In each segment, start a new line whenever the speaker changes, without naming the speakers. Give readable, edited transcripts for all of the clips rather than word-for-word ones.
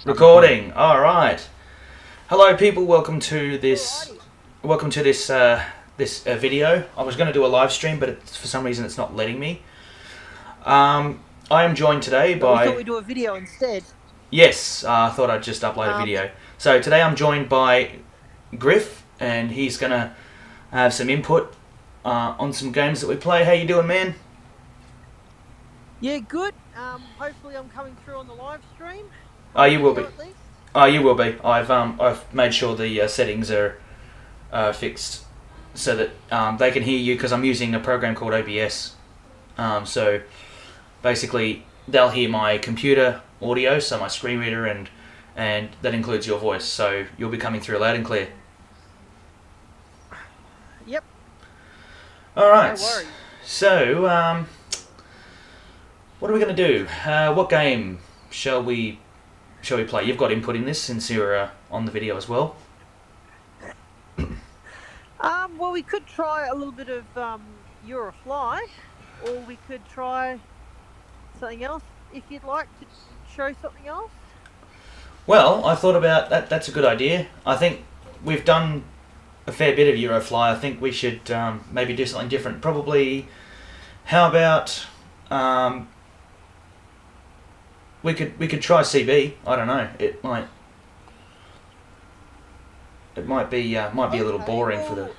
Recording. All right. Hello, people. Welcome to this. This video. I was going to do a live stream, but for some reason it's not letting me. I am joined today by.
I thought we'd do a video instead.
Yes, I thought I'd just upload a video. So today I'm joined by Griff, and he's going to have some input on some games that we play. How you doing, man?
Yeah, good. Hopefully I'm coming through on the live stream.
Oh, you will be. Oh, you will be. I've made sure the settings are fixed so that they can hear you, because I'm using a program called OBS. So basically they'll hear my computer audio, so my screen reader, and that includes your voice. So you'll be coming through loud and clear.
Yep.
All right.
No worries.
So what are we going to do? What game shall we play? You've got input in this since you're on the video as well.
Well, we could try a little bit of You're a Fly, or we could try something else if you'd like to show something else.
Well, I thought about that. That's a good idea. I think we've done a fair bit of Eurofly. I think we should maybe do something different. Probably, how about we could try CB. I don't know. It might be a little boring for the.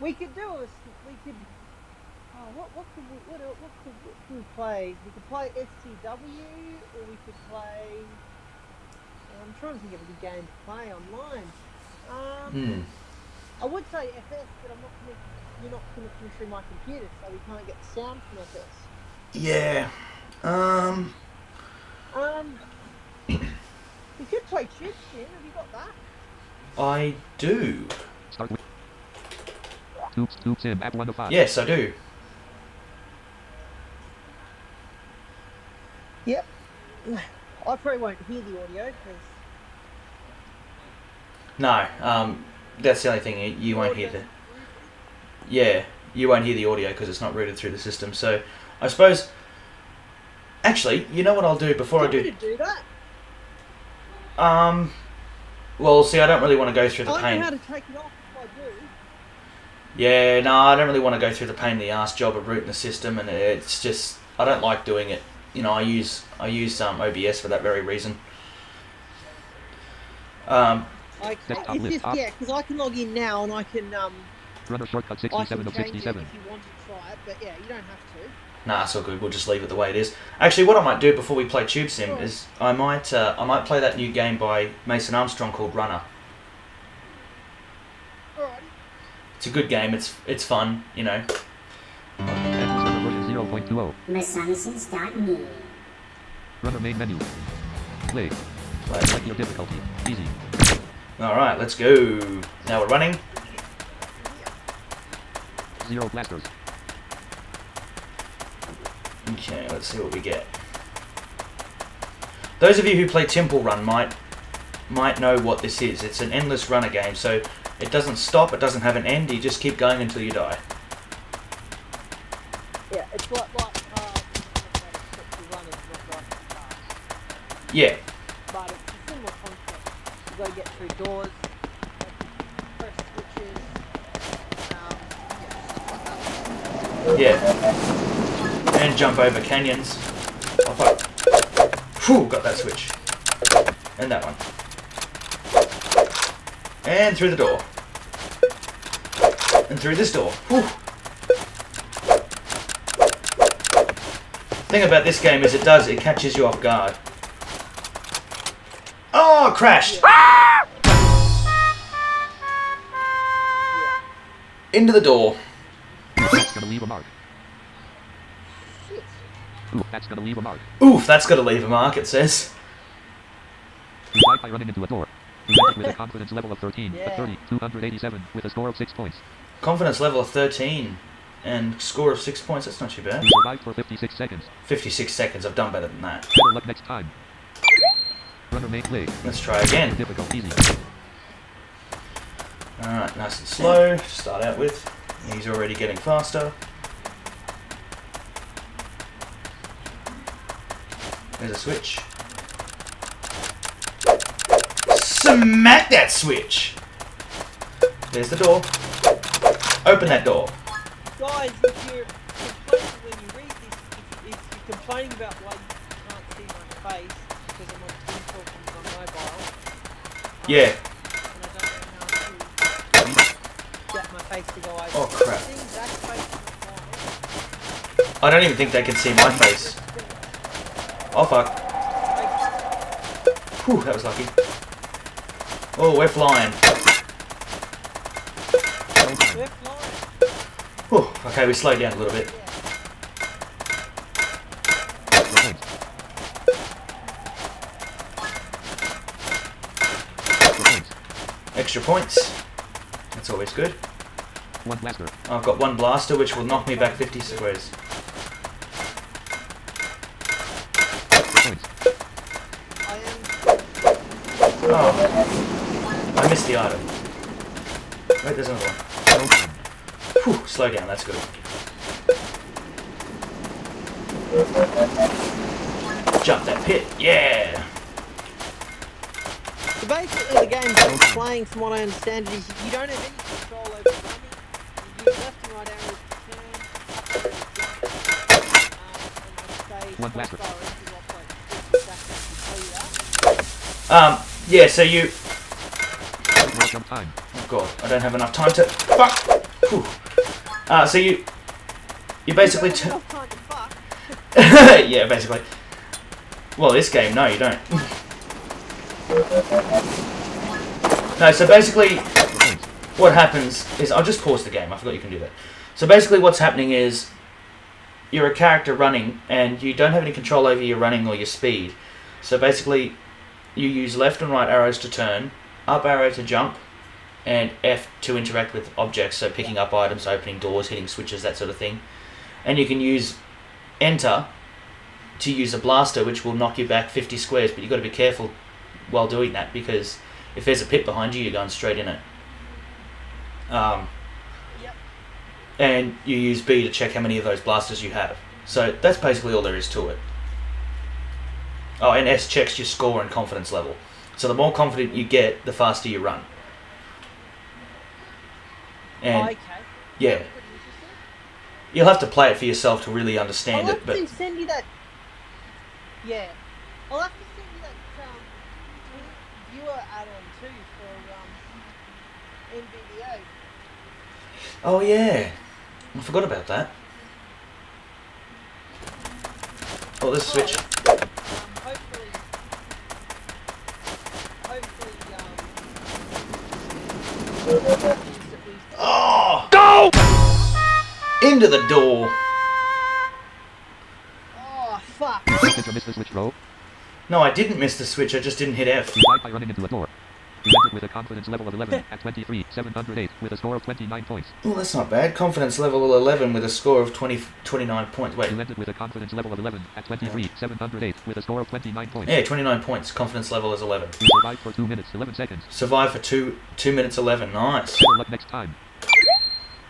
We could do what could we play? We could play STW, or we could play. I'm trying to think of a good game to play online. I would say FS, but you're not connecting through my computer, so we can't get the sound from FS.
Yeah.
We could play Tube Sim. Have you got that?
I do.
Start with Tube Sim at 1 to 5.
Yes, I do.
Yep. I probably won't hear the audio because.
No. That's the only thing you won't hear the. Yeah, you won't hear the audio because it's not routed through the system. So, I suppose. Actually, you know what I'll do before I do.
Do that.
Well, see, I don't really want to go through the
I
pain.
know how to take it off if I do.
Yeah, no, I don't really want to go through the pain in the ass job of rooting the system, and it's just I don't like doing it. You know, I use OBS for that very reason.
Because I can log in now and I can
Runner shortcut 67 of 67.
if you want to try it, but yeah, you don't have to.
Nah, it's all good. We'll just leave it the way it is. Actually, what I might do before we play Tube Sim is I might play that new game by Mason Armstrong called Runner.
Alright.
It's a good game. It's fun, you know.
Version 0.20.
Masonicis.me.
Runner main menu. Play. Select your difficulty. Easy.
All right, let's go. Now we're running.
0 blasters.
Okay, let's see what we get. Those of you who play Temple Run might know what this is. It's an endless runner game, so it doesn't stop, it doesn't have an end, you just keep going until you die.
Yeah, it's like runners.
Yeah.
But it's a similar concept. You've got to get through doors, press switches,
Yeah. And jump over canyons. Oh, fuck. Whew, got that switch. And that one. And through the door. And through this door. Whew. Thing about this game is it catches you off guard. Oh, crashed!
Yeah.
Into the door.
That's gonna leave a mark. Ooh, that's gonna leave a mark.
Oof, that's got to leave a mark, it says.
You died by running into a door. You ended with a confidence level of 13,
Yeah.
30, 287, with a score of 6 points.
Confidence level of 13 and score of 6 points, that's not too bad.
You survived for 56 seconds.
56 seconds, I've done better than that.
Better luck next time. Runner may play.
Let's try again.
Difficult, easy.
Alright, nice and slow to start out with. He's already getting faster. There's a switch. Smack that switch! There's the door. Open that door.
Guys, if you're complaining when you read this, if you're complaining about why you can't see my face because I'm on TeamTalk on my mobile.
Yeah.
And I don't know how to get my face to go over.
Oh crap.
See Zach's face on the
I don't even think they can see my face. Oh fuck. Whew, that was lucky. Oh, we're flying.
We're flying.
Whew, okay, we slowed down a little bit. Extra points. That's always good.
One blaster.
I've got one blaster which will knock me back 50 squares.
Points.
I am.
Oh. I missed the item. Wait, there's another one. Whew, slow down, that's good. Jump that pit, yeah!
So basically, the game that I'm playing, from what I understand, is you don't have any control over running. You use left and right arrows to turn, up and jump, and like say,
One blaster.
far into off like tell you that.
Yeah, so you...
More jump time.
Oh god, I don't have enough time to... Fuck! Whew. So you basically...
You don't have enough time to fuck.
Yeah, basically. Well, this game, no, you don't. No, so basically, what happens is... I'll just pause the game, I forgot you can do that. So basically what's happening is, you're a character running, and you don't have any control over your running or your speed. So basically, you use left and right arrows to turn, up arrow to jump, and F to interact with objects, so picking up items, opening doors, hitting switches, that sort of thing. And you can use enter to use a blaster, which will knock you back 50 squares, but you've got to be careful while doing that, because if there's a pit behind you, you're going straight in it.
Yep.
And you use B to check how many of those blasters you have. So that's basically all there is to it. Oh, and S checks your score and confidence level. So the more confident you get, the faster you run. And
Okay.
yeah,
Pretty interesting.
you'll have to play it for yourself to really
I'll
understand
have
it. But
to send you that. Yeah. I'll have to send you that viewer add-on too for NVDA.
oh yeah, I forgot about that. Oh, there's a switch.
Hopefully,
Oh, go! Into the door.
oh fuck!
Did you miss the switch, bro?
No, I didn't miss the switch. I just didn't hit F.
You died by running into a door. You ended with a confidence level of 11 at 23,708 with a score of 29 points.
Oh, that's not bad. Confidence level 11 with a score of 29 points. Wait.
You ended with a confidence level of 11 at 23,708 with a score of 29 points.
Yeah, 29 points. Confidence level is 11.
You survived for 2 minutes 11 seconds.
Survive for 2 minutes 11. Nice.
Better luck next time.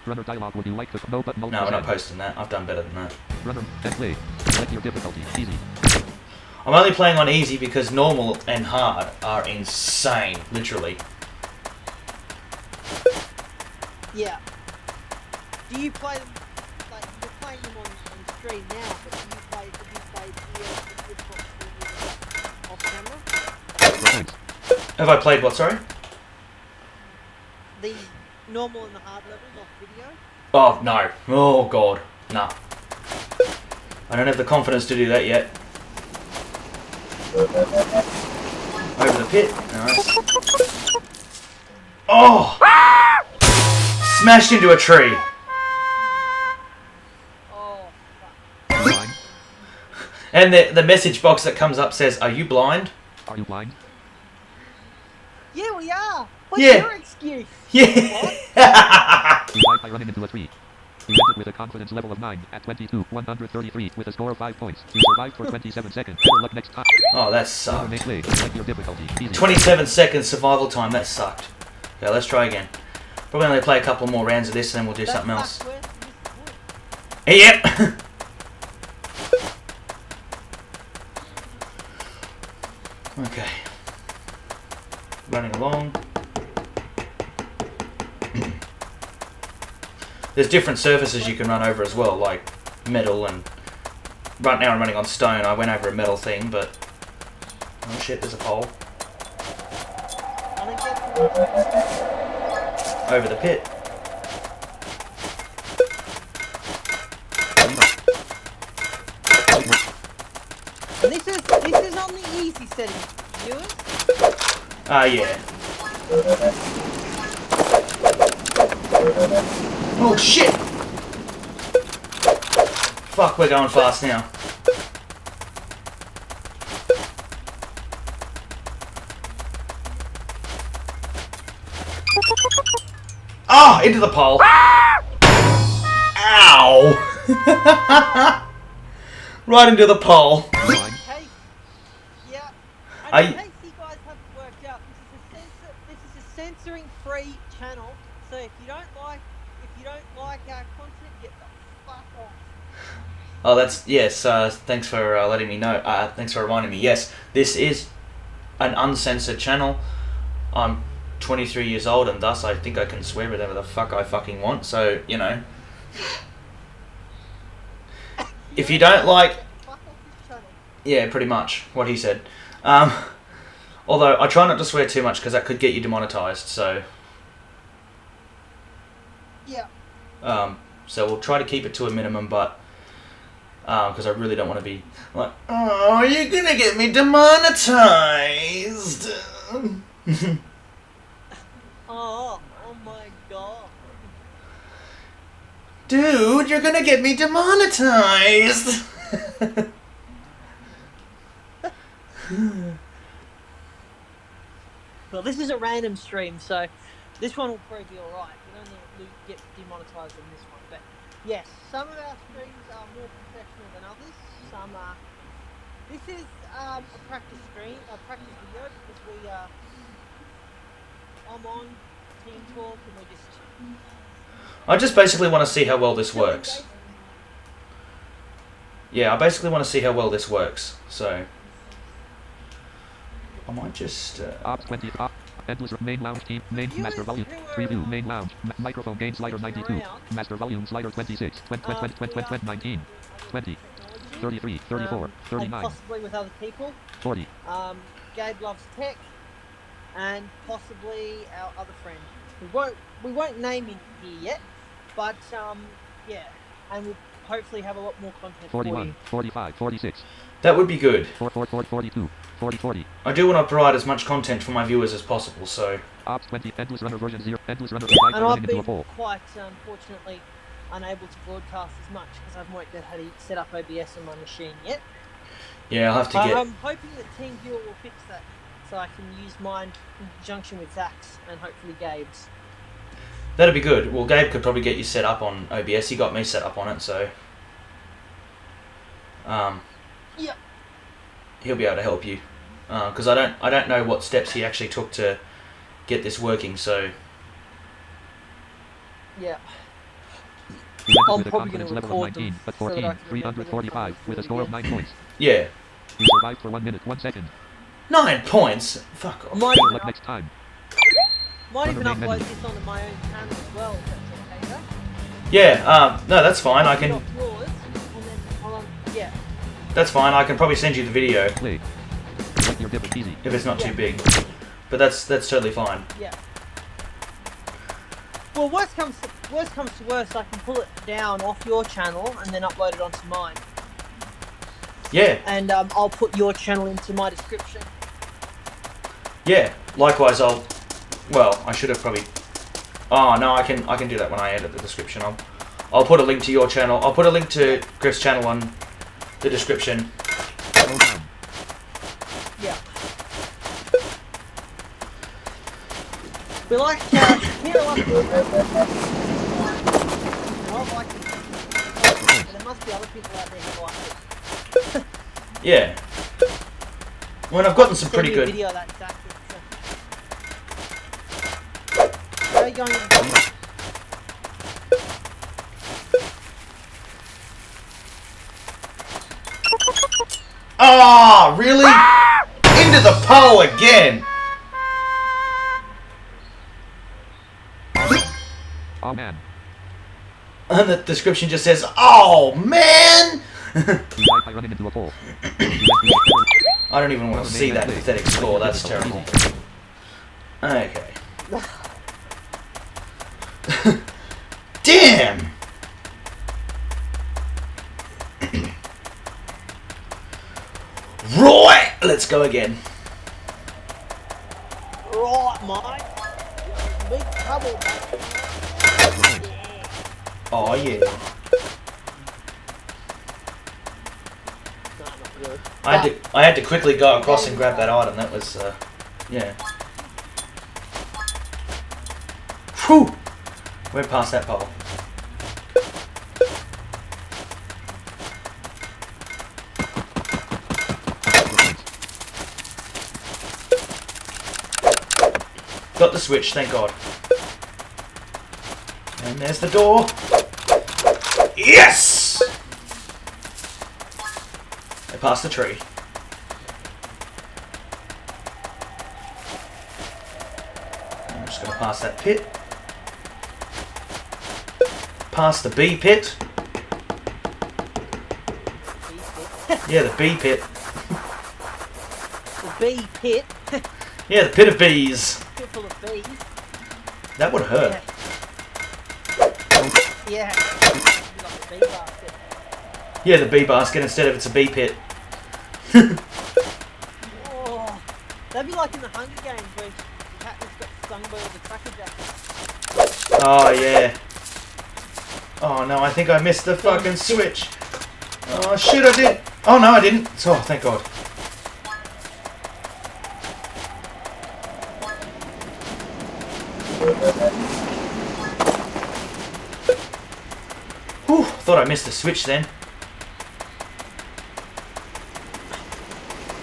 Runner dialogue, would you like to no button?
No, we're not posting that. I've done better than that.
Runner and play. Select your difficulty. Easy.
I'm only playing on easy because normal and hard are insane, literally.
Yeah. Do you play them like you're playing them on stream now? But do you play off camera?
Thanks.
Have I played what, sorry?
The normal and the hard levels off video.
Oh, no. Oh, God. No. I don't have the confidence to do that yet. Over the pit. Nice. Oh! Smashed into a tree.
Oh fuck.
Blind?
And the message box that comes up says, "Are you blind?"
Are you blind?
Yeah, we are. What's
Yeah.
your excuse?
Yeah.
You died by running into a tree. You ended with a confidence level of 9 at 22,133 with a score of 5 points. You survived for 27 seconds. Better luck next time.
Oh, that
Runner
sucked.
may play. Select your difficulty. Easy.
27 seconds survival time. That sucked. Okay, let's try again. Probably only play a couple more rounds of this and then we'll do
That
something else.
sucks worse than this wood.
Yep. Okay. Running along. There's different surfaces you can run over as well, like metal and... Right now I'm running on stone. I went over a metal thing, but... Oh shit, there's a pole. Over the pit.
This is on the easy setting, viewers.
Yeah. Oh shit! Fuck, we're going fast now. Ah! Into the pole. Ow! Right into the pole.
Hey, yeah.
I-
In case you guys haven't worked out, this is a censoring-free channel. So if you don't like our content, get the fuck off.
Oh, that's... Yes, thanks for letting me know. Thanks for reminding me. Yes, this is an uncensored channel. I'm 23 years old and thus I think I can swear whatever the fuck I fucking want. So, you know. If you don't like...
Fuck off this channel.
Yeah, pretty much what he said. Although I try not to swear too much because that could get you demonetized. So,
Yeah.
so we'll try to keep it to a minimum, but because I really don't want to be like, oh, you're gonna get me demonetized.
Oh my god.
Dude, you're gonna get me demonetized.
Well, this is a random stream, so this one will probably be alright. We don't get demonetized on this one. But yes, some of our streams are more professional than others. Some are... This is a practice stream, a practice video, because I'm on TeamTalk and we're just...
I just basically want to see how well this works. Yeah, I basically want to see how well this works. So I might just...
Ops 20, endless main lounge team, main master volume, preview, main lounge, microphone gain slider 92, master volume slider 26, 20, 19, 20, 33, 34, 39,
possibly with other people.
40.
Gabe loves tech, and possibly our other friend. We won't name him here yet, but yeah, and we'll hopefully have a lot more content
41,
for you.
45, 46.
That would be good.
42, 40.
I do want to provide as much content for my viewers as possible, so...
Ops 20, endless runner version 0, endless runner
And I've
running into a
been
poll.
quite unfortunately unable to broadcast as much because I haven't worked out how to set up OBS on my machine yet.
Yeah, I'll have to get...
I'm hoping that TeamViewer will fix that so I can use mine in conjunction with Zach's and hopefully Gabe's.
That'd be good. Well, Gabe could probably get you set up on OBS. He got me set up on it, so...
Yep.
He'll be able to help you. Because I don't know what steps he actually took to get this working, so...
Yeah.
I'm
I'm
with a
probably
confidence
gonna
level of
record
19,
them
but
so that I
14,
can
345, with a score of 9 points.
Yeah.
You survived for 1 minute, 1 second.
9 points? Fuck off.
Might
Good
even,
luck next time.
might even
Remain
upload
menu.
this onto my own channel as well, if that's okay, though.
Yeah, no, that's fine. I
Get
can...
off yours, and then yeah.
That's fine. I can probably send you the video
Play. Select your dip, easy.
if it's not
Yeah.
too big. But that's totally fine.
Yeah. Well, worst comes to worst, I can pull it down off your channel and then upload it onto mine.
Yeah,
And I'll put your channel into my description.
yeah. Likewise, I'll... Well, I should have probably... Oh, no, I can do that when I edit the description. I'll put a link to your channel. I'll put a link to Griff's channel on the description.
Slow down.
Yeah. We like here a lot of I like it. And there must be other people out there who like it.
Yeah. When I've gotten some
Send
pretty
me a
good...
video of that exactly. How are you going?
Oh, really? Into the pole again!
Oh man.
And the description just says, "Oh man!"
He died by running into a pole.
I don't even want to see that pathetic score. That's terrible. Okay. Damn! Right! Let's go again.
Right, mate. Big trouble.
Oh yeah.
No, not good.
I had to quickly go across and grab that item. That was yeah. Whew! We're past that pole. Got the switch, thank God. And there's the door. Yes! I passed the tree. I'm just going to pass that pit. Past the B pit. Yeah, the B pit.
The bee pit.
Yeah, the pit of bees.
Pit full of bees.
That would hurt.
Yeah. Like the bee basket.
Yeah, the bee basket instead of it's a bee pit.
Oh, that'd be like in the Hunger Games where Katniss got stung by all the Cracker Jacks.
Oh, yeah. Oh, no, I think I missed the fucking switch. Oh, shit, I did. Oh, no, I didn't. Oh, thank God. Whew, thought I missed the switch then.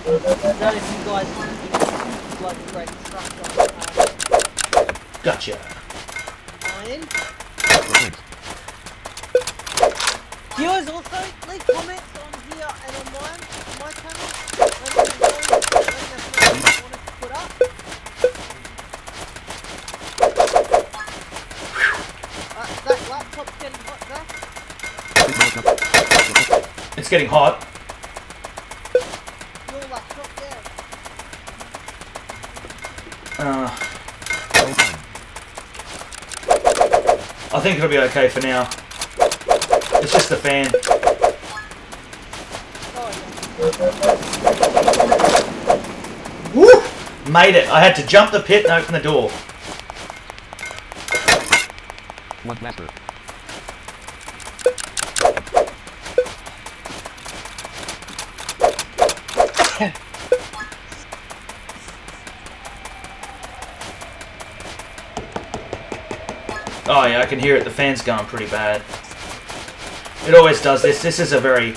I don't know if you guys like the great instructor.
Gotcha.
Iron. Viewers also leave comments on here and on my channel. Let us know what you want us to put up. That laptop's getting hot, Zach.
It's getting hot.
Your laptop, yeah.
I think it'll be okay for now. It's just the fan.
Oh, yeah.
Woo! Made it. I had to jump the pit and open the door.
One blaster.
Oh yeah, I can hear it. The fan's going pretty bad. It always does this. This is a very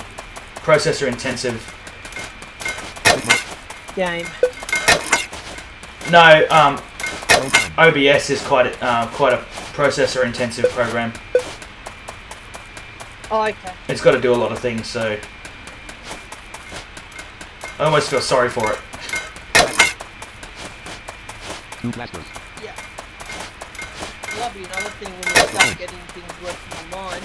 processor intensive
Game.
No, OBS is quite a processor intensive program.
Oh, okay.
It's got to do a lot of things, so I almost feel sorry for it.
Two blasters.
Yeah. That'll be another thing when you start getting things working online.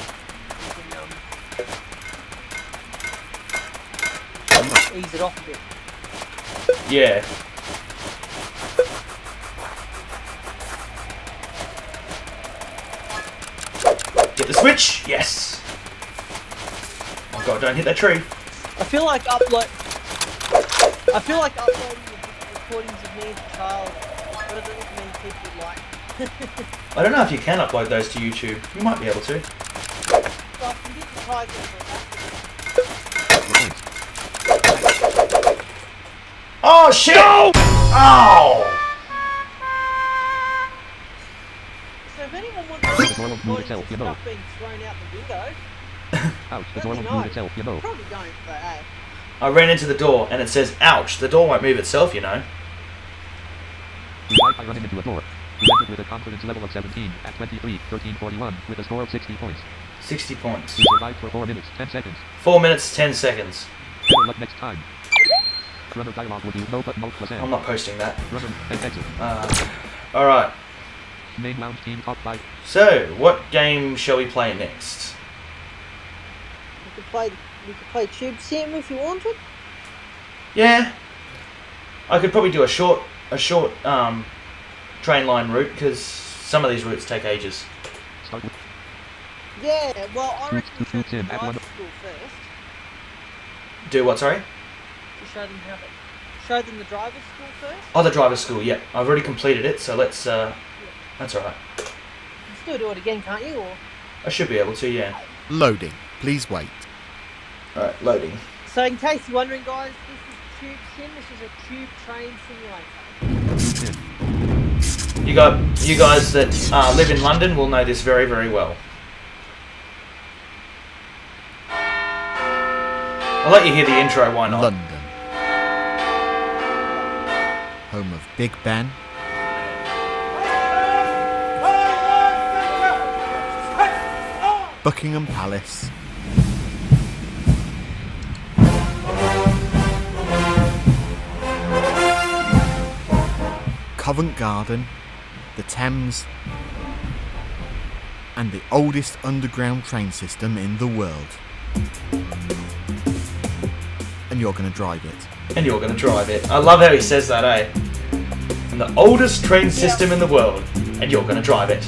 You can ease it off a bit.
Yeah. Get the switch. Yes. Oh god! Don't hit that tree.
I feel like uploading recordings of me as a child, but I don't think many people would like.
I don't know if you can upload those to YouTube. You might be able to.
Well, you get the tiger for that.
Oh shit! No! Oh!
So if anyone wants
The door will move itself, you know.
stuff being thrown out the window,
Ouch, the door won't move itself, you know.
probably don't, but hey.
I ran into the door and it says, "Ouch!" The door won't move itself, you know.
He died by running into a door. He ended with a confidence level of 17 at 23-13-41 with a score of 60 points.
60 points.
He survived for 4 minutes, 10 seconds.
4 minutes, 10 seconds.
Better luck next time. Runner dialog with you. No button alt plus N.
I'm not posting that.
Runner and exit.
Alright.
Main lounge TeamTalk 5.
So, what game shall we play next?
We could play Tube Sim if you wanted.
Yeah. I could probably do a short train line route, because some of these routes take ages.
Start with
Yeah, well, I reckon we
Shoot
should
Sim. Add one.
drive school first.
Do what, sorry?
To show them show them the driver's school first.
Oh, the driver's school, yeah. I've already completed it, so let's, that's alright.
You can still do it again, can't you? Or
I should be able to, yeah.
Loading. Please wait.
Alright, loading.
so, in case you're wondering, guys, this is Tube Sim. This is a tube train simulator.
Shoot Sim.
You guys that live in London will know this very, very well. I'll let you hear the intro, why not?
London. Home of Big Ben. Buckingham Palace. Covent Garden. The Thames. And the oldest underground train system in the world. And you're going to drive it.
And you're going to drive it. I love how he says that, eh? And the oldest train system in the world. And you're going to drive it.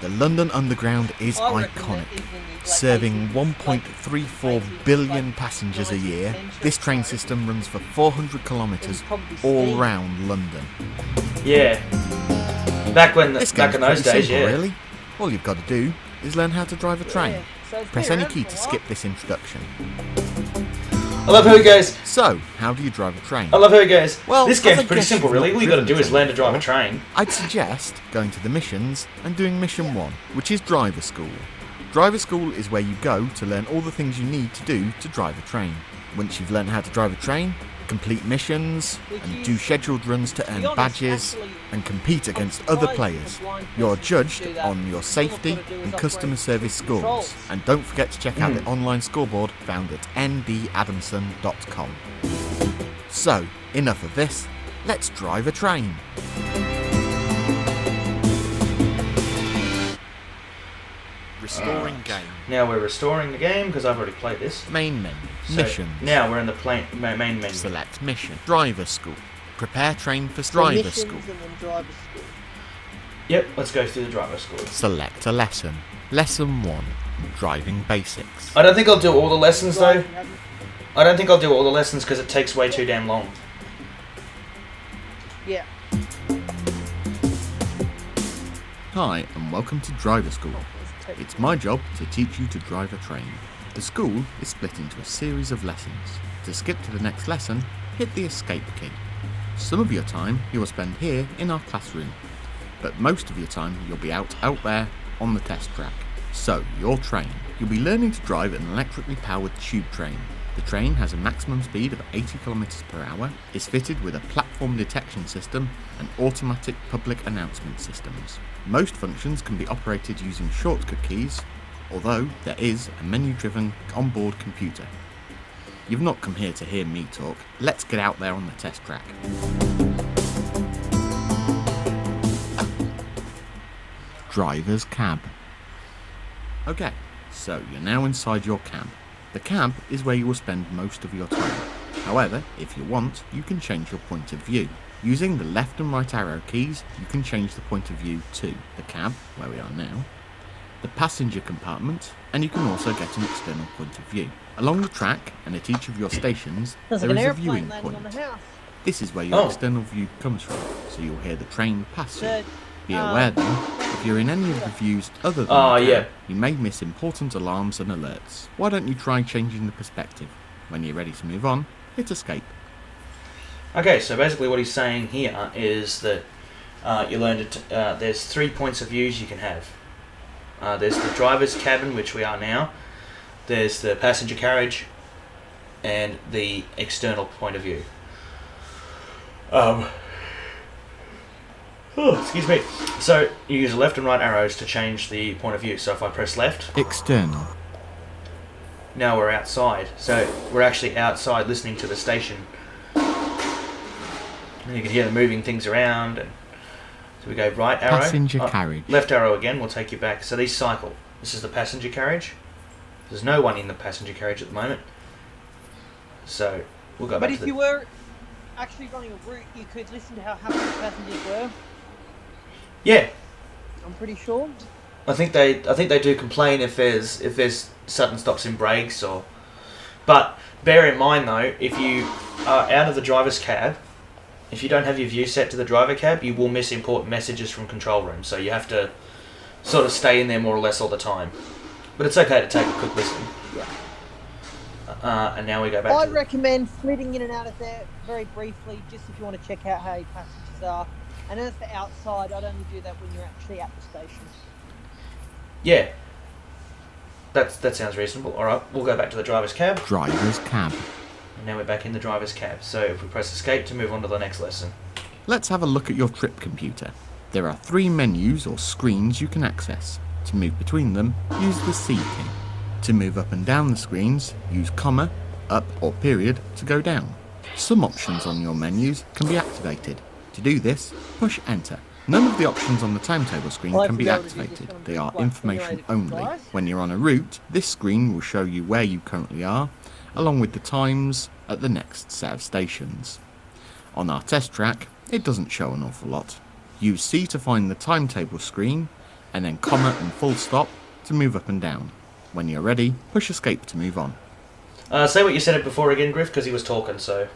The London Underground is
I reckon
iconic.
that even the,
Serving
80s,
1.34 billion passengers a year, this train system runs for 400 kilometres all round London.
Yeah. Back in
This
those
game's pretty
days,
simple,
yeah.
really. All you've got to do is learn how to drive a train.
Yeah, so it's
Press
been
any
around
key
for
to
a
skip
while.
this introduction.
I love how he goes.
So, how do you drive a train?
I love how he goes.
Well,
this
as
game's
I
pretty
guess
simple,
you've
really.
not
All you got to
driven
do is learn to
train
drive a
before,
train.
I'd suggest going to the missions and doing mission 1, which is driver school. Driver school is where you go to learn all the things you need to do to drive a train. Once you've learned how to drive a train, complete missions and do scheduled runs to earn badges and compete against other players, you're judged on your safety and customer service scores. And don't forget to check out the online scoreboard found at ndadamson.com. So, enough of this, let's drive a train. Restoring game.
Now we're restoring the game because I've already played this.
Main menu.
So
Missions.
Now we're in the main menu.
Select mission. Driver school. Prepare train for
So
driver
missions
school.
and then driver school.
Yep, let's go through the driver school.
Select a lesson. Lesson 1. Driving basics.
I don't think I'll do all the lessons though.
Driving, haven't-
I don't think I'll do all the lessons because it takes way too damn long.
Yeah.
Hi and welcome to driver school.
Let's take-
It's my job to teach you to drive a train. The school is split into a series of lessons. To skip to the next lesson, hit the escape key. Some of your time you will spend here in our classroom, but most of your time you'll be out there on the test track. So, your train. You'll be learning to drive an electrically powered tube train. The train has a maximum speed of 80 km per hour, is fitted with a platform detection system and automatic public announcement systems. Most functions can be operated using shortcut keys, although there is a menu-driven onboard computer. You've not come here to hear me talk, let's get out there on the test track. Driver's cab. Okay, so you're now inside your cab. The cab is where you will spend most of your time. However, if you want, you can change your point of view. Using the left and right arrow keys, you can change the point of view to the cab, where we are now, the passenger compartment, and you can also get an external point of view. Along the track and at each of your stations,
There's
there
like
is
an
a
airplane
viewing
landing on
point.
the house.
This is where your
Oh.
external view comes from, so you'll hear the train pass you.
So,
Be aware then, if you're in any of the views other than
Oh,
the
yeah.
cab, you may miss important alarms and alerts. Why don't you try changing the perspective? When you're ready to move on, hit escape.
Okay, so basically what he's saying here is that you learned it. There's 3 points of views you can have. There's the driver's cabin, which we are now. There's the passenger carriage, and the external point of view. Excuse me. So you use the left and right arrows to change the point of view. So if I press left,
External.
now we're outside. So we're actually outside listening to the station. And you can hear them moving things around. And so we go right arrow.
Passenger carriage.
Left arrow again will take you back. So these cycle. This is the passenger carriage. There's no one in the passenger carriage at the moment. So we'll go back to
But if you were actually running a route, you could listen to how happy the passengers were.
Yeah.
I'm pretty sure.
I think they do complain if there's sudden stops in brakes or. But bear in mind though, if you are out of the driver's cab, if you don't have your view set to the driver cab, you will miss important messages from control room. So you have to sort of stay in there more or less all the time. But it's okay to take a quick listen.
Yeah.
And now we go back.
I'd recommend flitting in and out of there very briefly, just if you want to check out how your passengers are. And as for outside, I'd only do that when you're actually at the station.
Yeah. That sounds reasonable. All right, we'll go back to the driver's cab.
Driver's cab.
And now we're back in the driver's cab. So if we press escape to move on to the next lesson.
Let's have a look at your trip computer. There are 3 menus or screens you can access. To move between them, use the C key. To move up and down the screens, use comma, up or period to go down. Some options on your menus can be activated. To do this, push enter. None of the options on the timetable screen can be activated. They are information only. When you're on a route, this screen will show you where you currently are, along with the times at the next set of stations. On our test track, it doesn't show an awful lot. Use C to find the timetable screen, and then comma and full stop to move up and down. When you're ready, push escape to move on.
Say what you said it before again, Griff, because he was talking, so...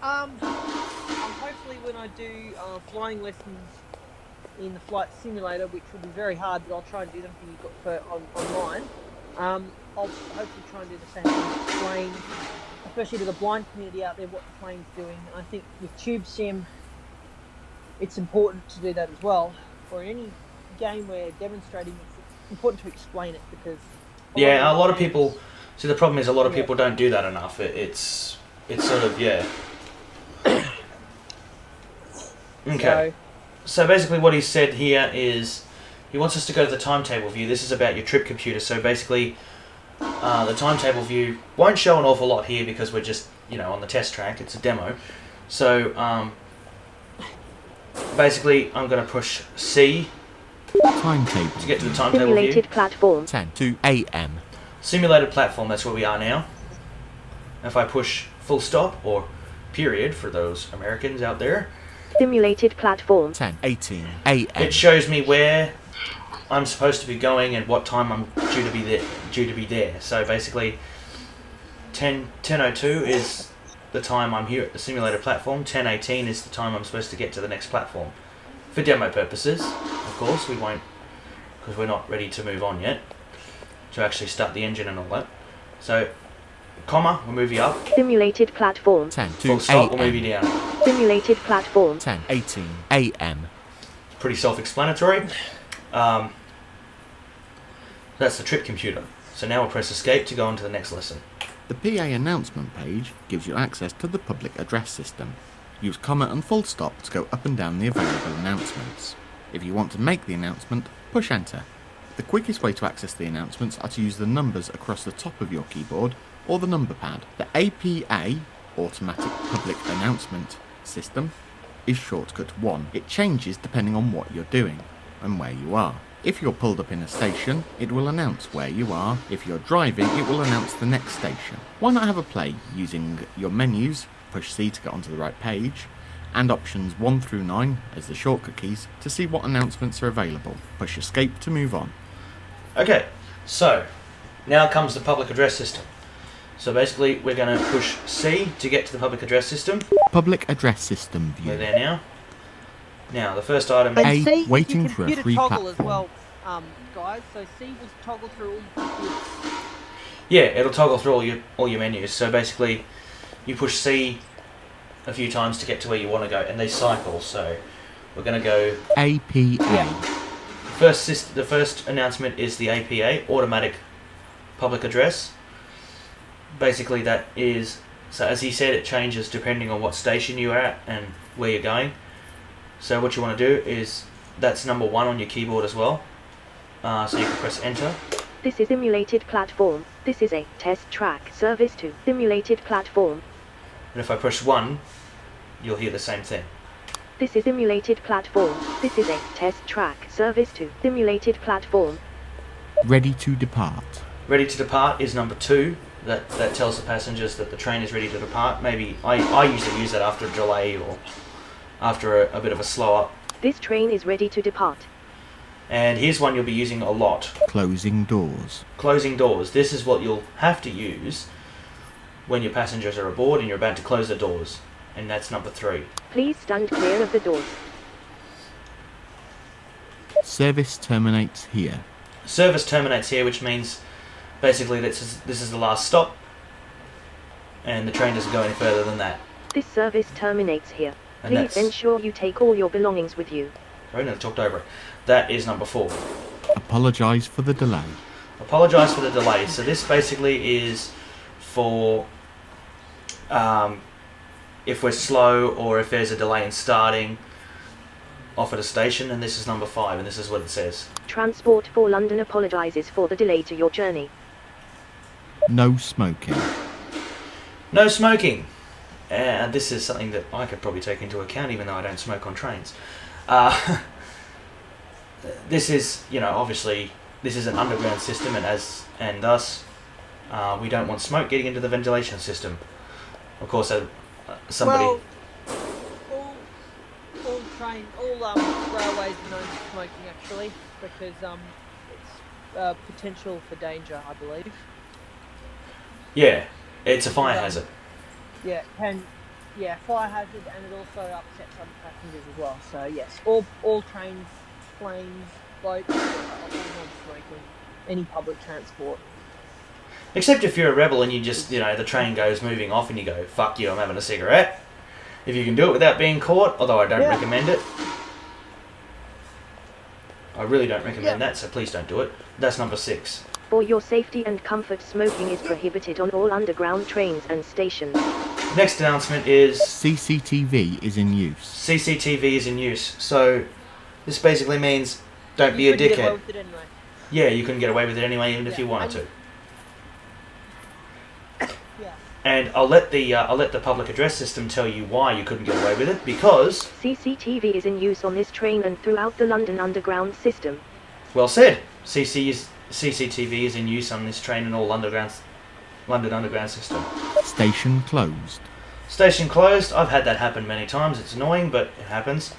Hopefully when I do flying lessons in the flight simulator, which will be very hard, but I'll try and do them online. I'll hopefully try and do the same thing, explain, especially to the blind community out there, what the plane's doing. And I think with Tube Sim, it's important to do that as well. Or in any game where demonstrating, it's important to explain it because...
Yeah, a lot of people... See, the problem is a lot of people don't do that enough. It's sort of, yeah... Okay. So basically what he said here is he wants us to go to the timetable view. This is about your trip computer. So basically the timetable view won't show an awful lot here because we're just, on the test track. It's a demo. So basically I'm going to push C
Timetable
to get to the timetable
Simulated
view.
platform.
10 to AM.
Simulated platform, that's where we are now. If I push full stop or period for those Americans out there,
Simulated platform.
10:18 AM.
it shows me where I'm supposed to be going and what time I'm due to be there. So basically 10:02 is the time I'm here at the simulated platform. 10:18 is the time I'm supposed to get to the next platform. For demo purposes, of course, we won't, because we're not ready to move on yet, to actually start the engine and all that. So, comma, we'll move you up.
Simulated platform.
10
Full
to
stop, we'll move
AM.
you down.
Simulated platform.
10:18 AM.
Pretty self-explanatory. That's the trip computer. So now we'll press escape to go on to the next lesson.
The PA announcement page gives you access to the public address system. Use comma and full stop to go up and down the available announcements. If you want to make the announcement, push enter. The quickest way to access the announcements are to use the numbers across the top of your keyboard or the number pad. The APA, Automatic Public Announcement System, is shortcut 1. It changes depending on what you're doing and where you are. If you're pulled up in a station, it will announce where you are. If you're driving, it will announce the next station. Why not have a play using your menus, push C to get onto the right page, and options 1 through 9 as the shortcut keys to see what announcements are available. Push escape to move on.
Okay, so now comes the public address system. So basically we're going to push C to get to the public address system.
Public address system view.
We're there now. Now the first item
And
A,
C,
waiting
you
for a
computer
free
toggle
platform.
as well, guys. So C will toggle through all your computers.
Yeah, it'll toggle through all your menus. So basically, you push C a few times to get to where you want to go, and they cycle. So we're going to go.
APA.
The first announcement is the APA, Automatic Public Address. Basically, that is, so as he said, it changes depending on what station you're at and where you're going. So what you want to do is, that's number 1 on your keyboard as well. So you can press enter.
This is simulated platform. This is a test track service to simulated platform.
And if I push 1, you'll hear the same thing.
This is simulated platform. This is a test track service to simulated platform.
Ready to depart.
Ready to depart is number 2. That tells the passengers that the train is ready to depart. Maybe I usually use that after a delay or after a bit of a slow up.
This train is ready to depart.
And here's one you'll be using a lot.
Closing doors.
Closing doors. This is what you'll have to use when your passengers are aboard and you're about to close the doors. And that's number 3.
Please stand clear of the doors.
Service terminates here.
Service terminates here, which means basically this is the last stop and the train doesn't go any further than that.
This service terminates here.
And
Please ensure you take all your belongings with you.
Sorry, no, I talked over it. That is number 4.
Apologise for the delay.
Apologise for the delay. So this basically is for if we're slow or if there's a delay in starting off at a station, and this is number 5, and this is what it says.
Transport for London apologises for the delay to your journey.
No smoking.
No smoking. And this is something that I could probably take into account, even though I don't smoke on trains. This is, obviously, this is an underground system, and thus we don't want smoke getting into the ventilation system. Of course, somebody.
Well, all railways are known for smoking actually, because it's potential for danger, I believe.
Yeah, it's a fire hazard.
Yeah, fire hazard, and it also upsets other passengers as well. So yes, all trains, planes, boats are all non-smoking. Any public transport.
Except if you're a rebel and you just, the train goes moving off and you go, fuck you, I'm having a cigarette. If you can do it without being caught, although I don't recommend it. I really don't recommend that, so please don't do it. That's number 6.
For your safety and comfort, smoking is prohibited on all underground trains and stations.
Next announcement is
CCTV is in use.
CCTV is in use. So this basically means don't be a
Get away
dickhead.
with it anyway.
Yeah, you couldn't get away with it anyway, even if you wanted to.
Yeah.
And I'll let the public address system tell you why you couldn't get away with it, because
CCTV is in use on this train and throughout the London Underground system.
well said. CCTV is in use on this train and all London Underground system.
Station closed.
Station closed. I've had that happen many times. It's annoying, but it happens.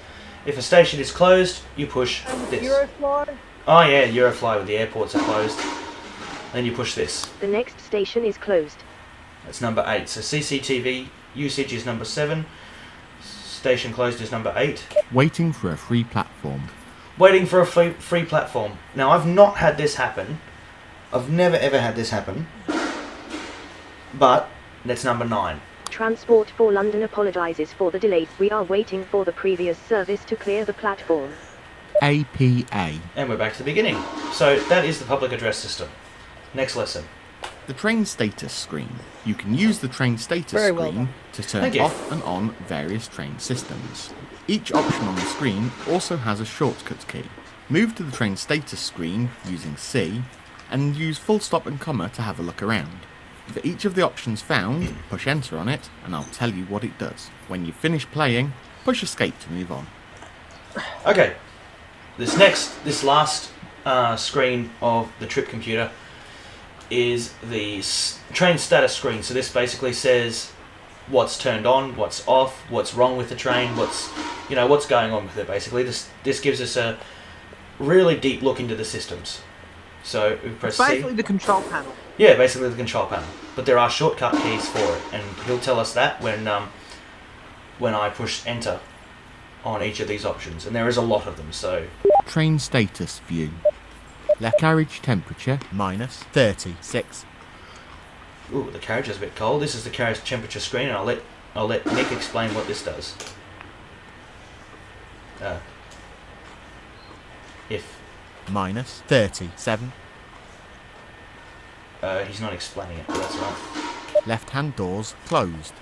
If a station is closed, you push this.
Eurofly?
Oh yeah, Eurofly with the airports are closed. Then you push this.
The next station is closed.
That's number 8. So CCTV usage is number 7. Station closed is number 8.
Waiting for a free platform.
Waiting for a free platform. Now, I've not had this happen. I've never ever had this happen. But that's number 9.
Transport for London apologises for the delay. We are waiting for the previous service to clear the platform.
APA.
And we're back to the beginning. So that is the public address system. Next lesson.
The train status screen. You can use the train status
Very well
screen
done.
to turn
Thank you.
off and on various train systems. Each option on the screen also has a shortcut key. Move to the train status screen using C and use full stop and comma to have a look around. For each of the options found, push enter on it and I'll tell you what it does. When you finish playing, push escape to move on.
Okay. This last screen of the trip computer is the train status screen. So this basically says what's turned on, what's off, what's wrong with the train, what's going on with it. Basically, this gives us a really deep look into the systems. So we press C.
Basically the control panel.
Yeah, basically the control panel. But there are shortcut keys for it, and he'll tell us that when I push enter on each of these options, and there is a lot of them. So
Train status view. Left carriage temperature -36.
ooh, the carriage is a bit cold. This is the carriage temperature screen, and I'll let Nick explain what this does. If
-37.
he's not explaining it, but that's right.
Left hand doors closed.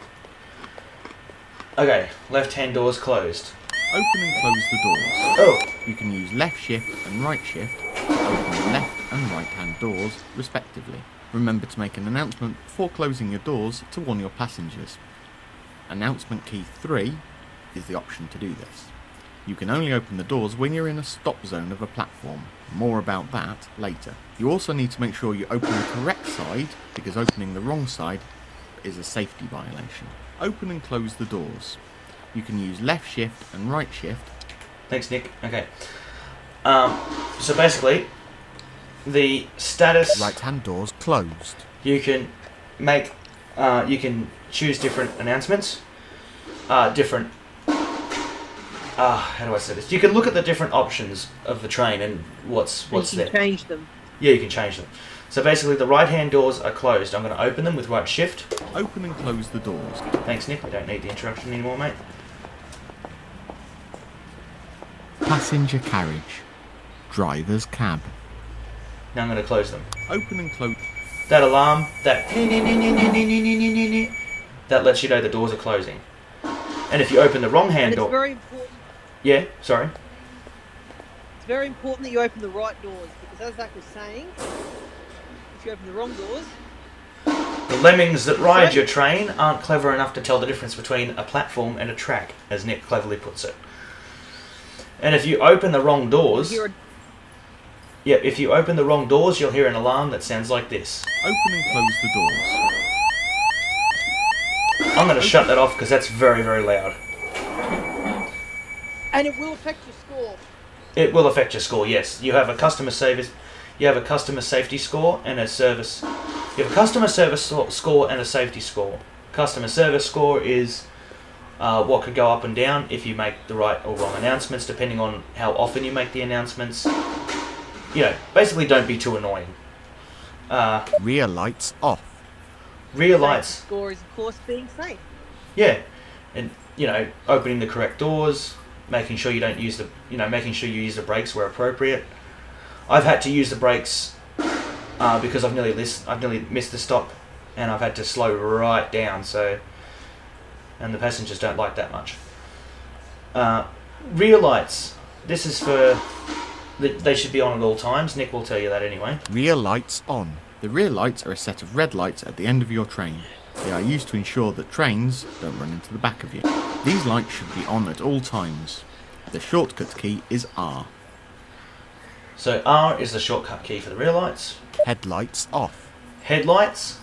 Okay, left-hand doors closed.
Open and close the doors.
Oh,
You can use left shift and right shift to open the left and right hand doors, respectively. Remember to make an announcement before closing your doors to warn your passengers. Announcement key 3 is the option to do this. You can only open the doors when you're in a stop zone of a platform. More about that later. You also need to make sure you open the correct side, because opening the wrong side is a safety violation. Open and close the doors. You can use left shift and right shift.
Thanks, Nick. Okay. So basically, the status...
Right-hand doors closed.
You can make... you can choose different announcements. How do I say this? You can look at the different options of the train and what's there.
You can change them.
Yeah, you can change them. So basically, the right-hand doors are closed. I'm going to open them with right shift.
Open and close the doors.
Thanks, Nick. We don't need the introduction anymore, mate.
Passenger carriage. Driver's cab.
Now I'm going to close them.
Open and close.
That alarm, that lets you know the doors are closing. And if you open the wrong hand door...
It's very important.
Yeah, sorry.
It's very important that you open the right doors, because as Zach was saying, if you open the wrong doors...
The lemmings that ride your train aren't clever enough to tell the difference between a platform and a track, as Nick cleverly puts it. And if you open the wrong doors... Yeah, if you open the wrong doors, you'll hear an alarm that sounds like this.
Open and close the doors.
I'm going to shut that off because that's very, very loud.
And it will affect your score.
It will affect your score, yes. You have a customer service... You have a customer safety score and a service... You have a customer service score and a safety score. Customer service score is what could go up and down if you make the right or wrong announcements, depending on how often you make the announcements. You know, basically don't be too annoying.
Rear lights off.
Rear lights.
Score is, of course, being safe.
Yeah, and you know, opening the correct doors, making sure you don't use the, making sure you use the brakes where appropriate. I've had to use the brakes because I've nearly missed the stop, and I've had to slow right down. So, and the passengers don't like that much. Rear lights. This is for. They should be on at all times. Nick will tell you that anyway.
Rear lights on. The rear lights are a set of red lights at the end of your train. They are used to ensure that trains don't run into the back of you. These lights should be on at all times. The shortcut key is R.
So R is the shortcut key for the rear lights.
Headlights off.
Headlights.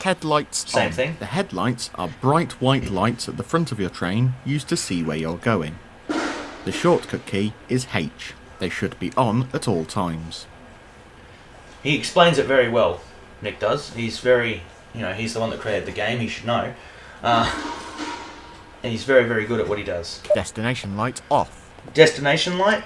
Headlights
Same
on.
thing.
The headlights are bright white lights at the front of your train used to see where you're going. The shortcut key is H. They should be on at all times.
He explains it very well, Nick does. He's very, he's the one that created the game, he should know. And he's very, very good at what he does.
Destination light off.
Destination light.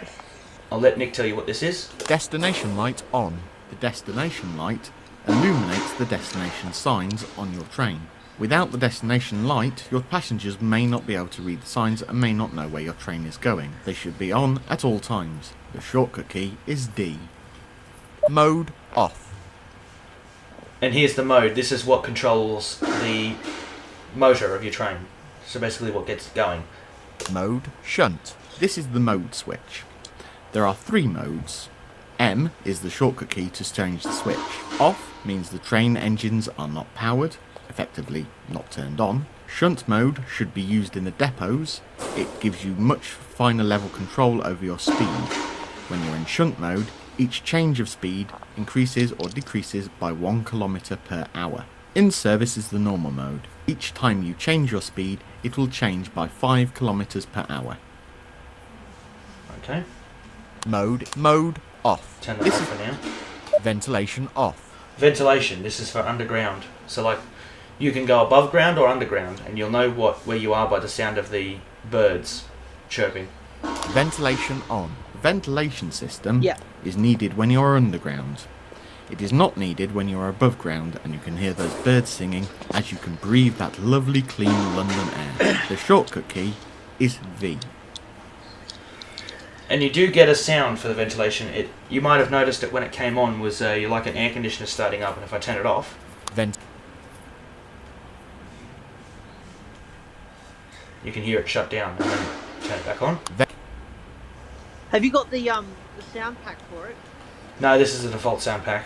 I'll let Nick tell you what this is.
Destination light on. The destination light illuminates the destination signs on your train. Without the destination light, your passengers may not be able to read the signs and may not know where your train is going. They should be on at all times. The shortcut key is D. Mode off.
And here's the mode. This is what controls the motor of your train. So basically what gets it going.
Mode shunt. This is the mode switch. There are 3 modes. M is the shortcut key to change the switch. Off means the train engines are not powered, effectively not turned on. Shunt mode should be used in the depots. It gives you much finer level control over your speed. When you're in shunt mode, each change of speed increases or decreases by 1 km per hour. In service is the normal mode. Each time you change your speed, it will change by 5 km per hour.
Okay.
Mode off.
Turn that off for now.
Ventilation off.
Ventilation. This is for underground. So like, you can go above ground or underground, and you'll know where you are by the sound of the birds chirping.
Ventilation on. The ventilation system is needed when you're underground. It is not needed when you're above ground and you can hear those birds singing as you can breathe that lovely clean London air. The shortcut key is V.
And you do get a sound for the ventilation. You might have noticed it when it came on was like an air conditioner starting up, and if I turn it off, you can hear it shut down and then turn it back on.
Have you got the sound pack for it?
No, this is the default sound pack.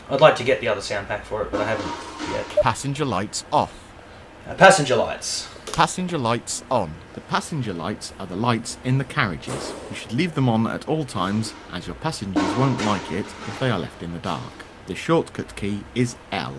I'd like to get the other sound pack for it, but I haven't yet.
Passenger lights off.
Passenger lights.
Passenger lights on. The passenger lights are the lights in the carriages. You should leave them on at all times, as your passengers won't like it if they are left in the dark. The shortcut key is L.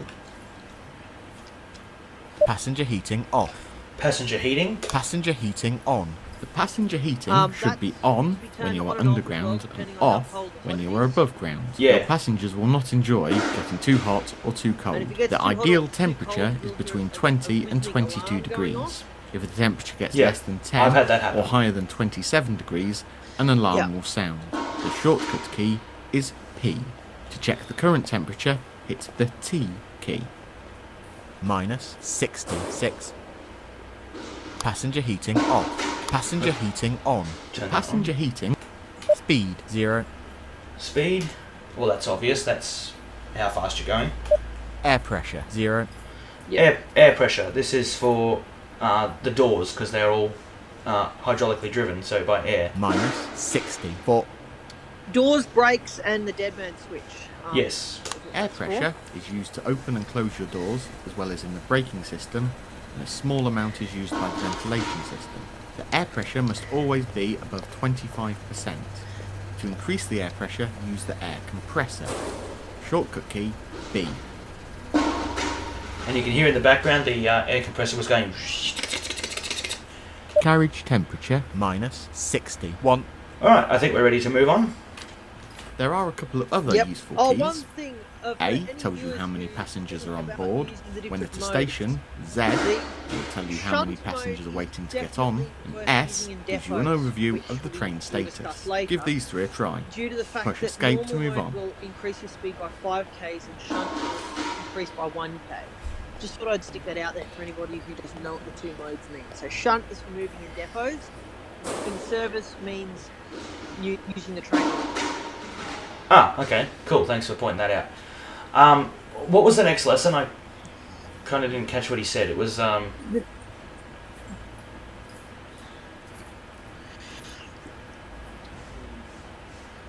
Passenger heating off.
Passenger heating.
Passenger heating on. The passenger heating should be on when you are
turned
underground and
depending on how
off
cold the
when
weather
you are
is.
above ground.
Yeah.
Your passengers will not enjoy getting too hot or too
And
cold.
if it gets
The
too hot or
ideal
too
temperature
cold,
is
you'll
between
hear a
20 and
whizzing
22
alarm going
degrees.
on.
If the temperature gets
Yeah.
less than
I've
10
had that happen.
or higher than 27 degrees, an alarm
Yeah.
will sound. The shortcut key is P. To check the current temperature, hit the T key. Minus 66. Passenger heating off. Passenger heating on.
Turn that
Passenger heating. Speed 0.
Speed. Well, that's obvious. That's how fast you're going.
Air pressure 0.
Air pressure. This is for the doors because they're all hydraulically driven, so by air.
Minus 64.
Doors, brakes, and the dead man switch.
Yes.
Air pressure is used to open and close your doors, as well as in the braking system, and a small amount is used by the ventilation system. The air pressure must always be above 25%. To increase the air pressure, use the air compressor. Shortcut key B.
And you can hear in the background the air compressor was going.
Carriage temperature minus 61.
Alright, I think we're ready to move on.
There are a couple of other
Yep.
useful
Oh,
keys.
one thing.
A
any
tells you
viewers
how many
who
passengers are on
about
board.
using the
When at
different
a station, Z
modes,
will tell you how
shunt
many passengers are
mode
waiting
is
to get on,
definitely
and
worth
S
using in
gives you an
depots,
overview
which
of the
we
train
will
status.
discuss later.
Give these three a try.
Due to the fact
Push
that
escape to
normal
move
mode
on.
will increase your speed by 5 k's and shunt will increase by 1 k. Just thought I'd stick that out there for anybody who doesn't know what the two modes mean. So shunt is for moving in depots. In service means using the train.
Ah, okay. Cool, thanks for pointing that out. What was the next lesson? I kind of didn't catch what he said. It was,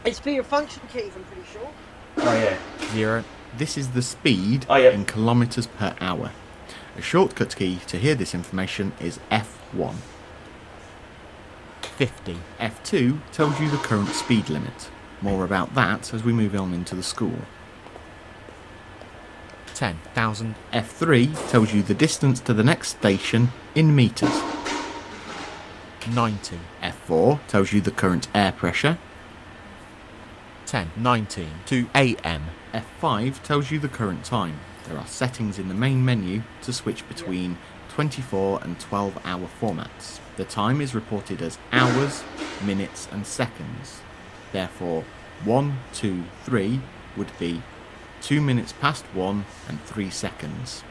It's for your function keys, I'm pretty sure.
Oh, yeah.
0. This is the speed
Oh, yeah.
in kilometres per hour. A shortcut key to hear this information is F1. 50. F2 tells you the current speed limit. More about that as we move on into the school. 10,000. F3 tells you the distance to the next station in metres. 90. F4 tells you the current air pressure. 10:19 to AM. F5 tells you the current time. There are settings in the main menu to switch between 24 and 12-hour formats. The time is reported as hours, minutes and seconds. Therefore, 1, 2, 3 would be 2 minutes past 1 and 3 seconds.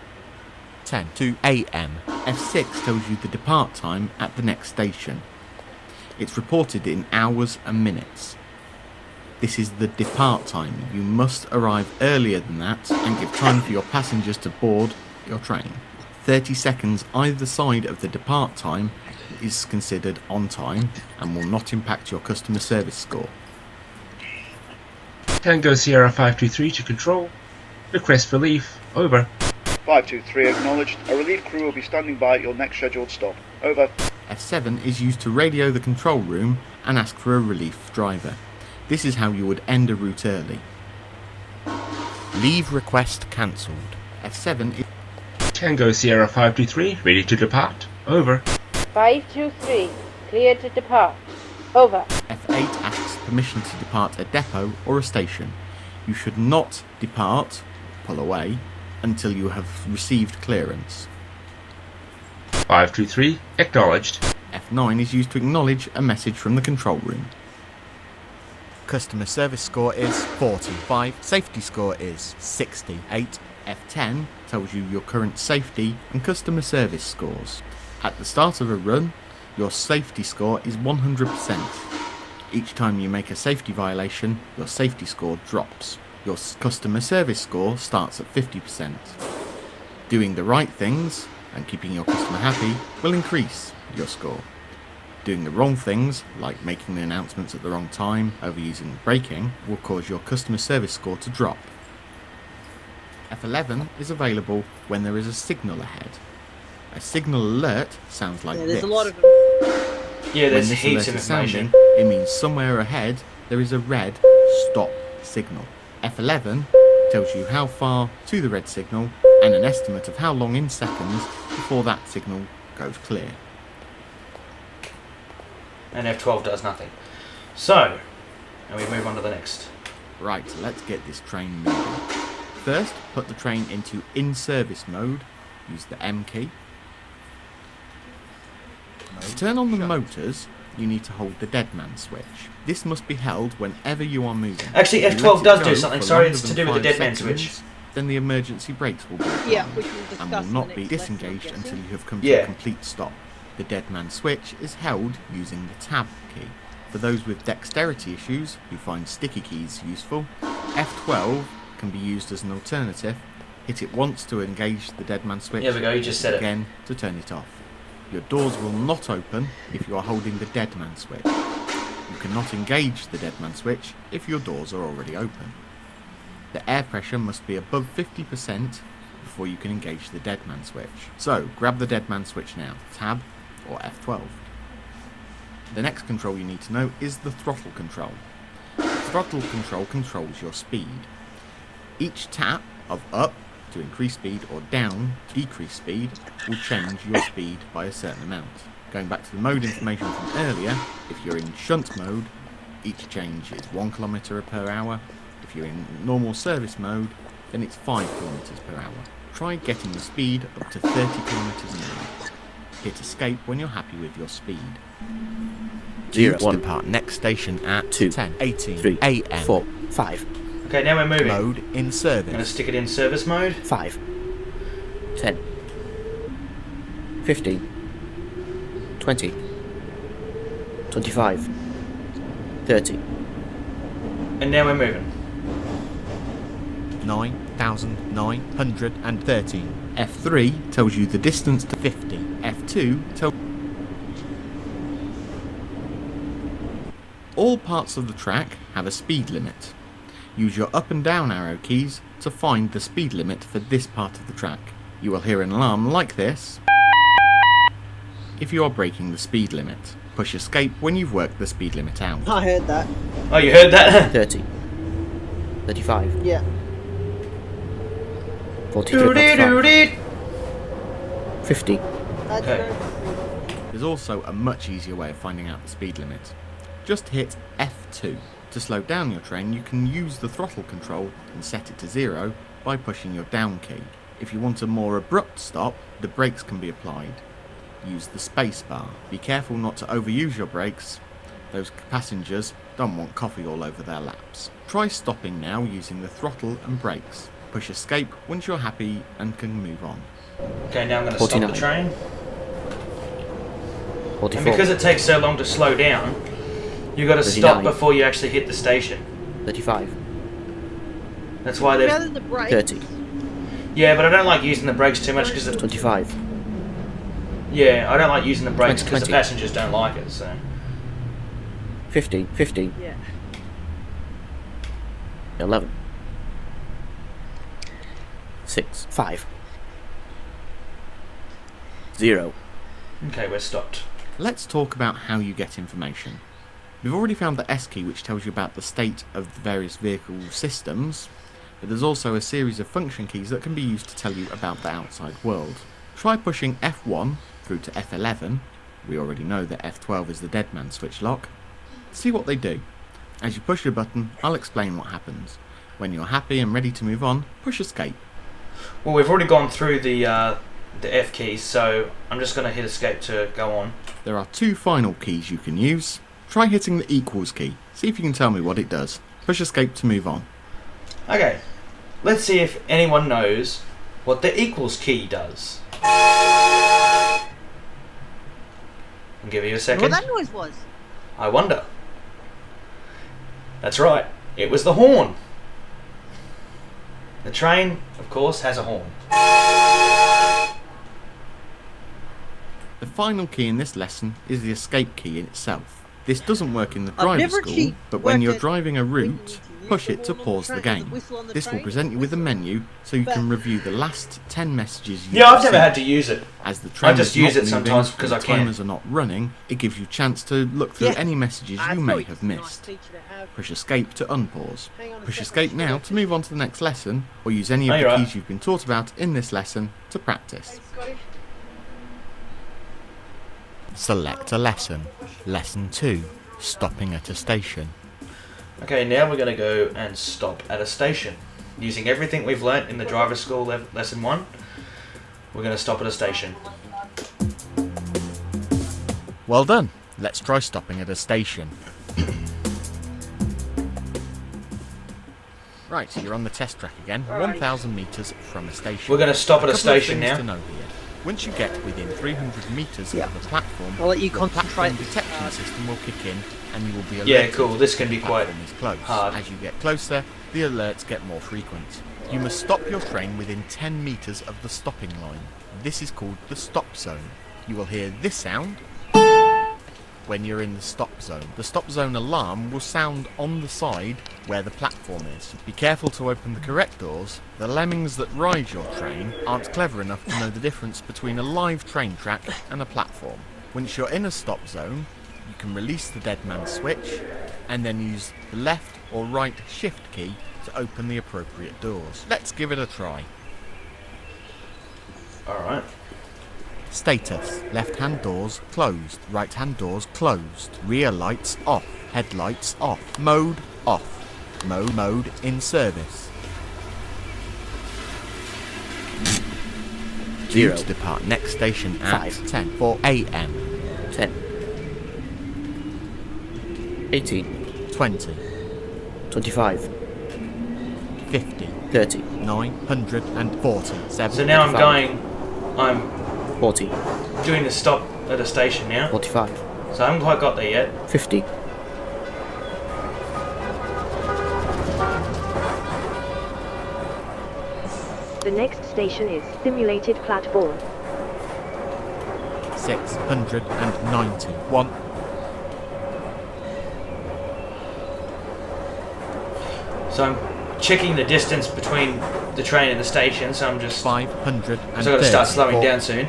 10 to AM. F6 tells you the depart time at the next station. It's reported in hours and minutes. This is the depart time. You must arrive earlier than that and give time for your passengers to board your train. 30 seconds either side of the depart time is considered on time and will not impact your customer service score.
Tango Sierra 523 to control. Request relief. Over.
523 acknowledged. A relief crew will be standing by at your next scheduled stop. Over.
F7 is used to radio the control room and ask for a relief driver. This is how you would end a route early. Leave request cancelled. F7 is
Tango Sierra 523 ready to depart. Over.
523, clear to depart. Over.
F8 asks permission to depart a depot or a station. You should not depart, pull away, until you have received clearance.
523 acknowledged.
F9 is used to acknowledge a message from the control room. Customer service score is 45, safety score is 68. F10 tells you your current safety and customer service scores. At the start of a run, your safety score is 100%. Each time you make a safety violation, your safety score drops. Your customer service score starts at 50%. Doing the right things and keeping your customer happy will increase your score. Doing the wrong things, like making the announcements at the wrong time, overusing braking, will cause your customer service score to drop. F11 is available when there is a signal ahead. A signal alert sounds like
Yeah, there's
this.
a lot of them.
Yeah,
When
there's
this
heaps
alert
of
is sounding,
information.
it means somewhere ahead there is a red stop signal. F11 tells you how far to the red signal and an estimate of how long in seconds before that signal goes clear.
And F12 does nothing. So, and we move on to the next.
Right, let's get this train moving. First, put the train into in-service mode. Use the M key. To turn on the motors, you need to hold the dead man switch. This must be held whenever you are moving.
Actually,
If you
F12
let it
does
go
do something.
for
Sorry,
longer
it's to
than
do with the
5
dead man
seconds,
switch.
Then the emergency brakes will be
Yeah,
applied
we can
and
discuss
will
in
not
the
be
next lesson, I'm
disengaged until
guessing.
you have come to
Yeah.
a complete stop. The dead man switch is held using the tab key. For those with dexterity issues who find sticky keys useful, F12 can be used as an alternative. Hit it once to engage the dead man switch.
There we go, you just said it.
Again to turn it off. Your doors will not open if you are holding the dead man switch. You cannot engage the dead man switch if your doors are already open. The air pressure must be above 50% before you can engage the dead man switch. So grab the dead man switch now, tab or F12. The next control you need to know is the throttle control. The throttle control controls your speed. Each tap of up to increase speed or down to decrease speed will change your speed by a certain amount. Going back to the mode information from earlier, if you're in shunt mode, each change is 1 km per hour. If you're in normal service mode, then it's 5 km per hour. Try getting the speed up to 30 km an hour. Hit escape when you're happy with your speed.
0,
To
1,
depart next station at
2,
10:18
3,
a.m.
4, 5,
Okay, now we're moving.
Mode in
I'm going to
service.
stick it in service mode.
5, 10, 15, 20, 25, 30.
And now we're moving.
9,913. F3 tells you the distance to 50. F2 tells all parts of the track have a speed limit. Use your up and down arrow keys to find the speed limit for this part of the track. You will hear an alarm like this if you are breaking the speed limit. Push escape when you've worked the speed limit out.
I heard that.
Oh, you heard that?
30, 35,
Yeah.
42, 45, 50.
That's
Okay.
very-
There's also a much easier way of finding out the speed limit. Just hit F2. To slow down your train, you can use the throttle control and set it to 0 by pushing your down key. If you want a more abrupt stop, the brakes can be applied. Use the space bar. Be careful not to overuse your brakes. Those passengers don't want coffee all over their laps. Try stopping now using the throttle and brakes. Push escape once you're happy and can move on.
Okay, now I'm going to stop the
49.
train.
44,
And because it takes so long to slow down, you've got to stop
39.
before you actually hit the station.
35,
That's why
Better
they've...
than the brake.
30,
Yeah, but I don't like using the brakes too much because...
25,
Yeah, I don't like using the brakes
20,
because the
20.
passengers don't like it, so...
15, 15,
Yeah.
11, 6, 5, 0.
Okay, we're stopped.
Let's talk about how you get information. We've already found the S key, which tells you about the state of the various vehicle systems, but there's also a series of function keys that can be used to tell you about the outside world. Try pushing F1 through to F11. We already know that F12 is the dead man switch lock. See what they do. As you push your button, I'll explain what happens. When you're happy and ready to move on, push escape.
Well, we've already gone through the F keys, so I'm just going to hit escape to go on.
There are 2 final keys you can use. Try hitting the equals key. See if you can tell me what it does. Push escape to move on.
Okay, let's see if anyone knows what the equals key does. I'll give you a
What
second.
that noise was?
I wonder. That's right, it was the horn. The train, of course, has a horn.
The final key in this lesson is the escape key in itself. This doesn't work in the
I've
driver
never
school,
actually
but when you're
worked out
driving a
when you
route,
need to use
push
the
it to
horn on the
pause the
train. There's a
game.
whistle on the
This will
train,
present you with a menu so you
but-
can review the last 10 messages you
Yeah, I've never had to use it.
As the train
just
is not
use it
moving
sometimes because
and
I can.
timers are not running, it gives you a chance to look through
Yeah.
any messages
I
you
thought
may
it's
have
a nice
missed.
feature to have.
Push escape to unpause.
Hang on a
Push
second,
escape
I
now
should
to move on to the next lesson, or use any
No,
of the
you're right.
keys you've been taught about in this lesson to practice.
Hey, Scotty.
Select a lesson. Lesson 2. Stopping at a station.
Okay, now we're going to go and stop at a station. Using everything we've learnt in the driver school lesson 1, we're going to stop at a station.
Well done. Let's try stopping at a station. Right, you're on the test track again, 1,000 metres from a station.
We're going to stop at a
Couple of
station
things
now.
to know here. Once you get within 300 metres
Yeah.
of the platform,
I'll let you
your
concentrate.
platform detection system will kick in and you will be alerted.
Yeah, cool. This can be
the
quite
platform is close.
hard.
As you get closer, the alerts get more frequent. You must stop your train within 10 metres of the stopping line. This is called the stop zone. You will hear this sound when you're in the stop zone. The stop zone alarm will sound on the side where the platform is. Be careful to open the correct doors. The lemmings that ride your train aren't clever enough to know the difference between a live train track and a platform. Once you're in a stop zone, you can release the dead man switch and then use the left or right shift key to open the appropriate doors. Let's give it a try.
Alright.
Status. Left-hand doors closed. Right-hand doors closed. Rear lights off. Headlights off. Mode off. Mode in service. Due
0.
to depart next station at
5.
10 for AM.
10. 18.
20.
25.
50.
30.
940.
So now I'm
40.
doing the stop at a station now.
45.
So I haven't quite got there yet.
50.
The next station is Simulated Platform.
691.
So I'm checking the distance between the train and the station, so I'm just...
530.
So I've got to start slowing down soon.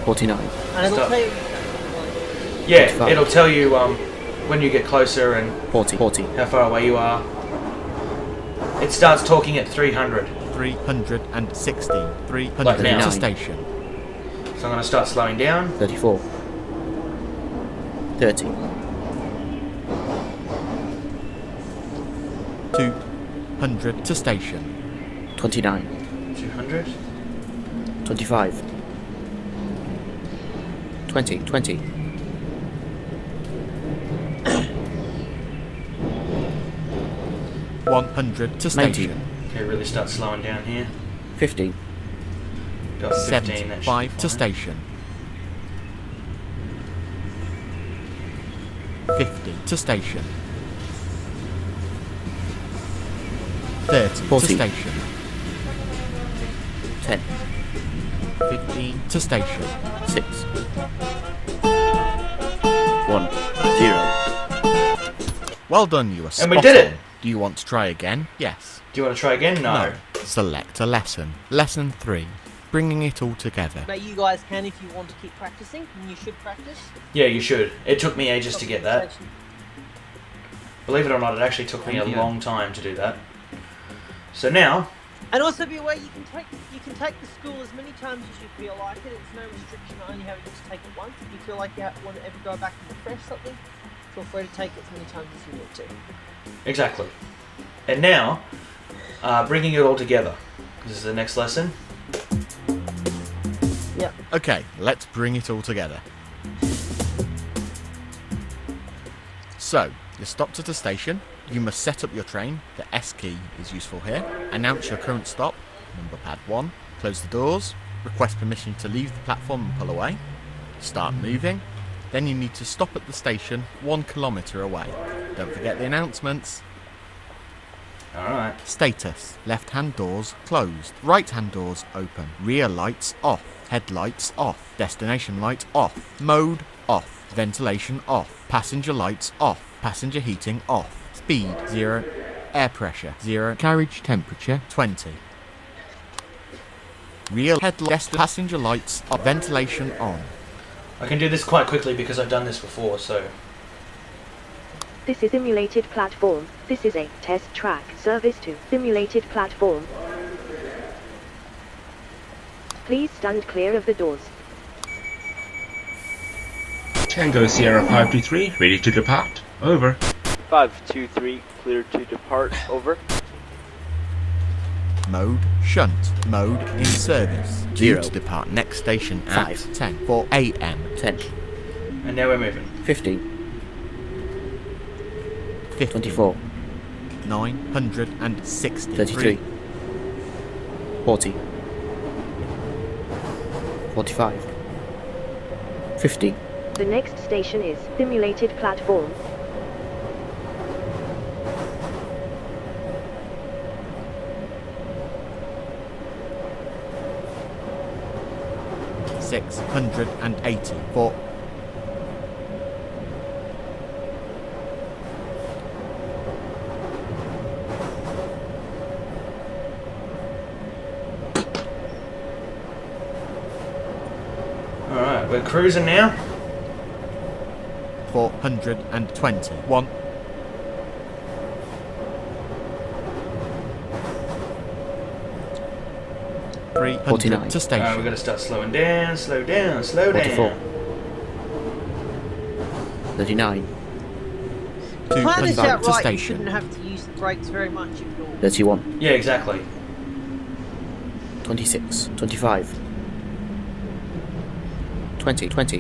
49.
And it'll
Stop.
tell you.
Yeah,
45.
it'll tell you when you get closer and
40. 40.
how far away you are. It starts talking at 300.
360. 300
Like now.
to station.
So I'm going to start slowing down.
34. 30.
200 to station.
29.
200.
25. 20. 20.
100 to
19.
station.
Okay, really start slowing down here.
50.
Got 15. That should be
75 to
fine.
station. 50 to station. 30
40.
to station.
10.
15 to station.
6. 1. 0.
Well done, you were spot
And we did it!
on. Do you want to try again? Yes.
Do you want to try again? No.
Select a lesson. Lesson 3. Bringing it all together.
But you guys can if you want to keep practicing, and you should practice.
Yeah, you should. It took me ages to get that. Believe it or not, it actually took me a long time to do that. So now,
And also be aware you can take the school as many times as you feel like it. It's no restriction on only having to take it once. If you feel like you want to ever go back and refresh something, feel free to take it as many times as you need to.
exactly. And now, bringing it all together. This is the next lesson.
Yep.
Okay, let's bring it all together. So, you're stopped at a station. You must set up your train. The S key is useful here. Announce your current stop, number pad 1. Close the doors. Request permission to leave the platform and pull away. Start moving. Then you need to stop at the station 1 kilometre away. Don't forget the announcements.
Alright.
Status. Left-hand doors closed. Right-hand doors open. Rear lights off. Headlights off. Destination light off. Mode off. Ventilation off. Passenger lights off. Passenger heating off. Speed 0. Air pressure 0. Carriage temperature 20. Rear headlights. Passenger lights off. Ventilation on.
I can do this quite quickly because I've done this before, so...
This is simulated platform. This is a test track service to simulated platform. Please stand clear of the doors.
Tango Sierra 523, ready to depart. Over.
523, clear to depart. Over.
Mode shunt. Mode in service. Due
0.
to depart next station at
5.
10 for AM.
10.
And now we're moving.
15.
50.
24.
963.
33. 40. 45. 50.
The next station is simulated platform.
$684.
Alright, we're cruising now.
421.
49.
To station.
Alright, we're gonna start slowing down, slow down, slow
44.
down.
39.
Plan this
200
out
to
right, you
station.
shouldn't have to use the brakes very much at all.
31.
Yeah, exactly.
26. 25. 20. 20.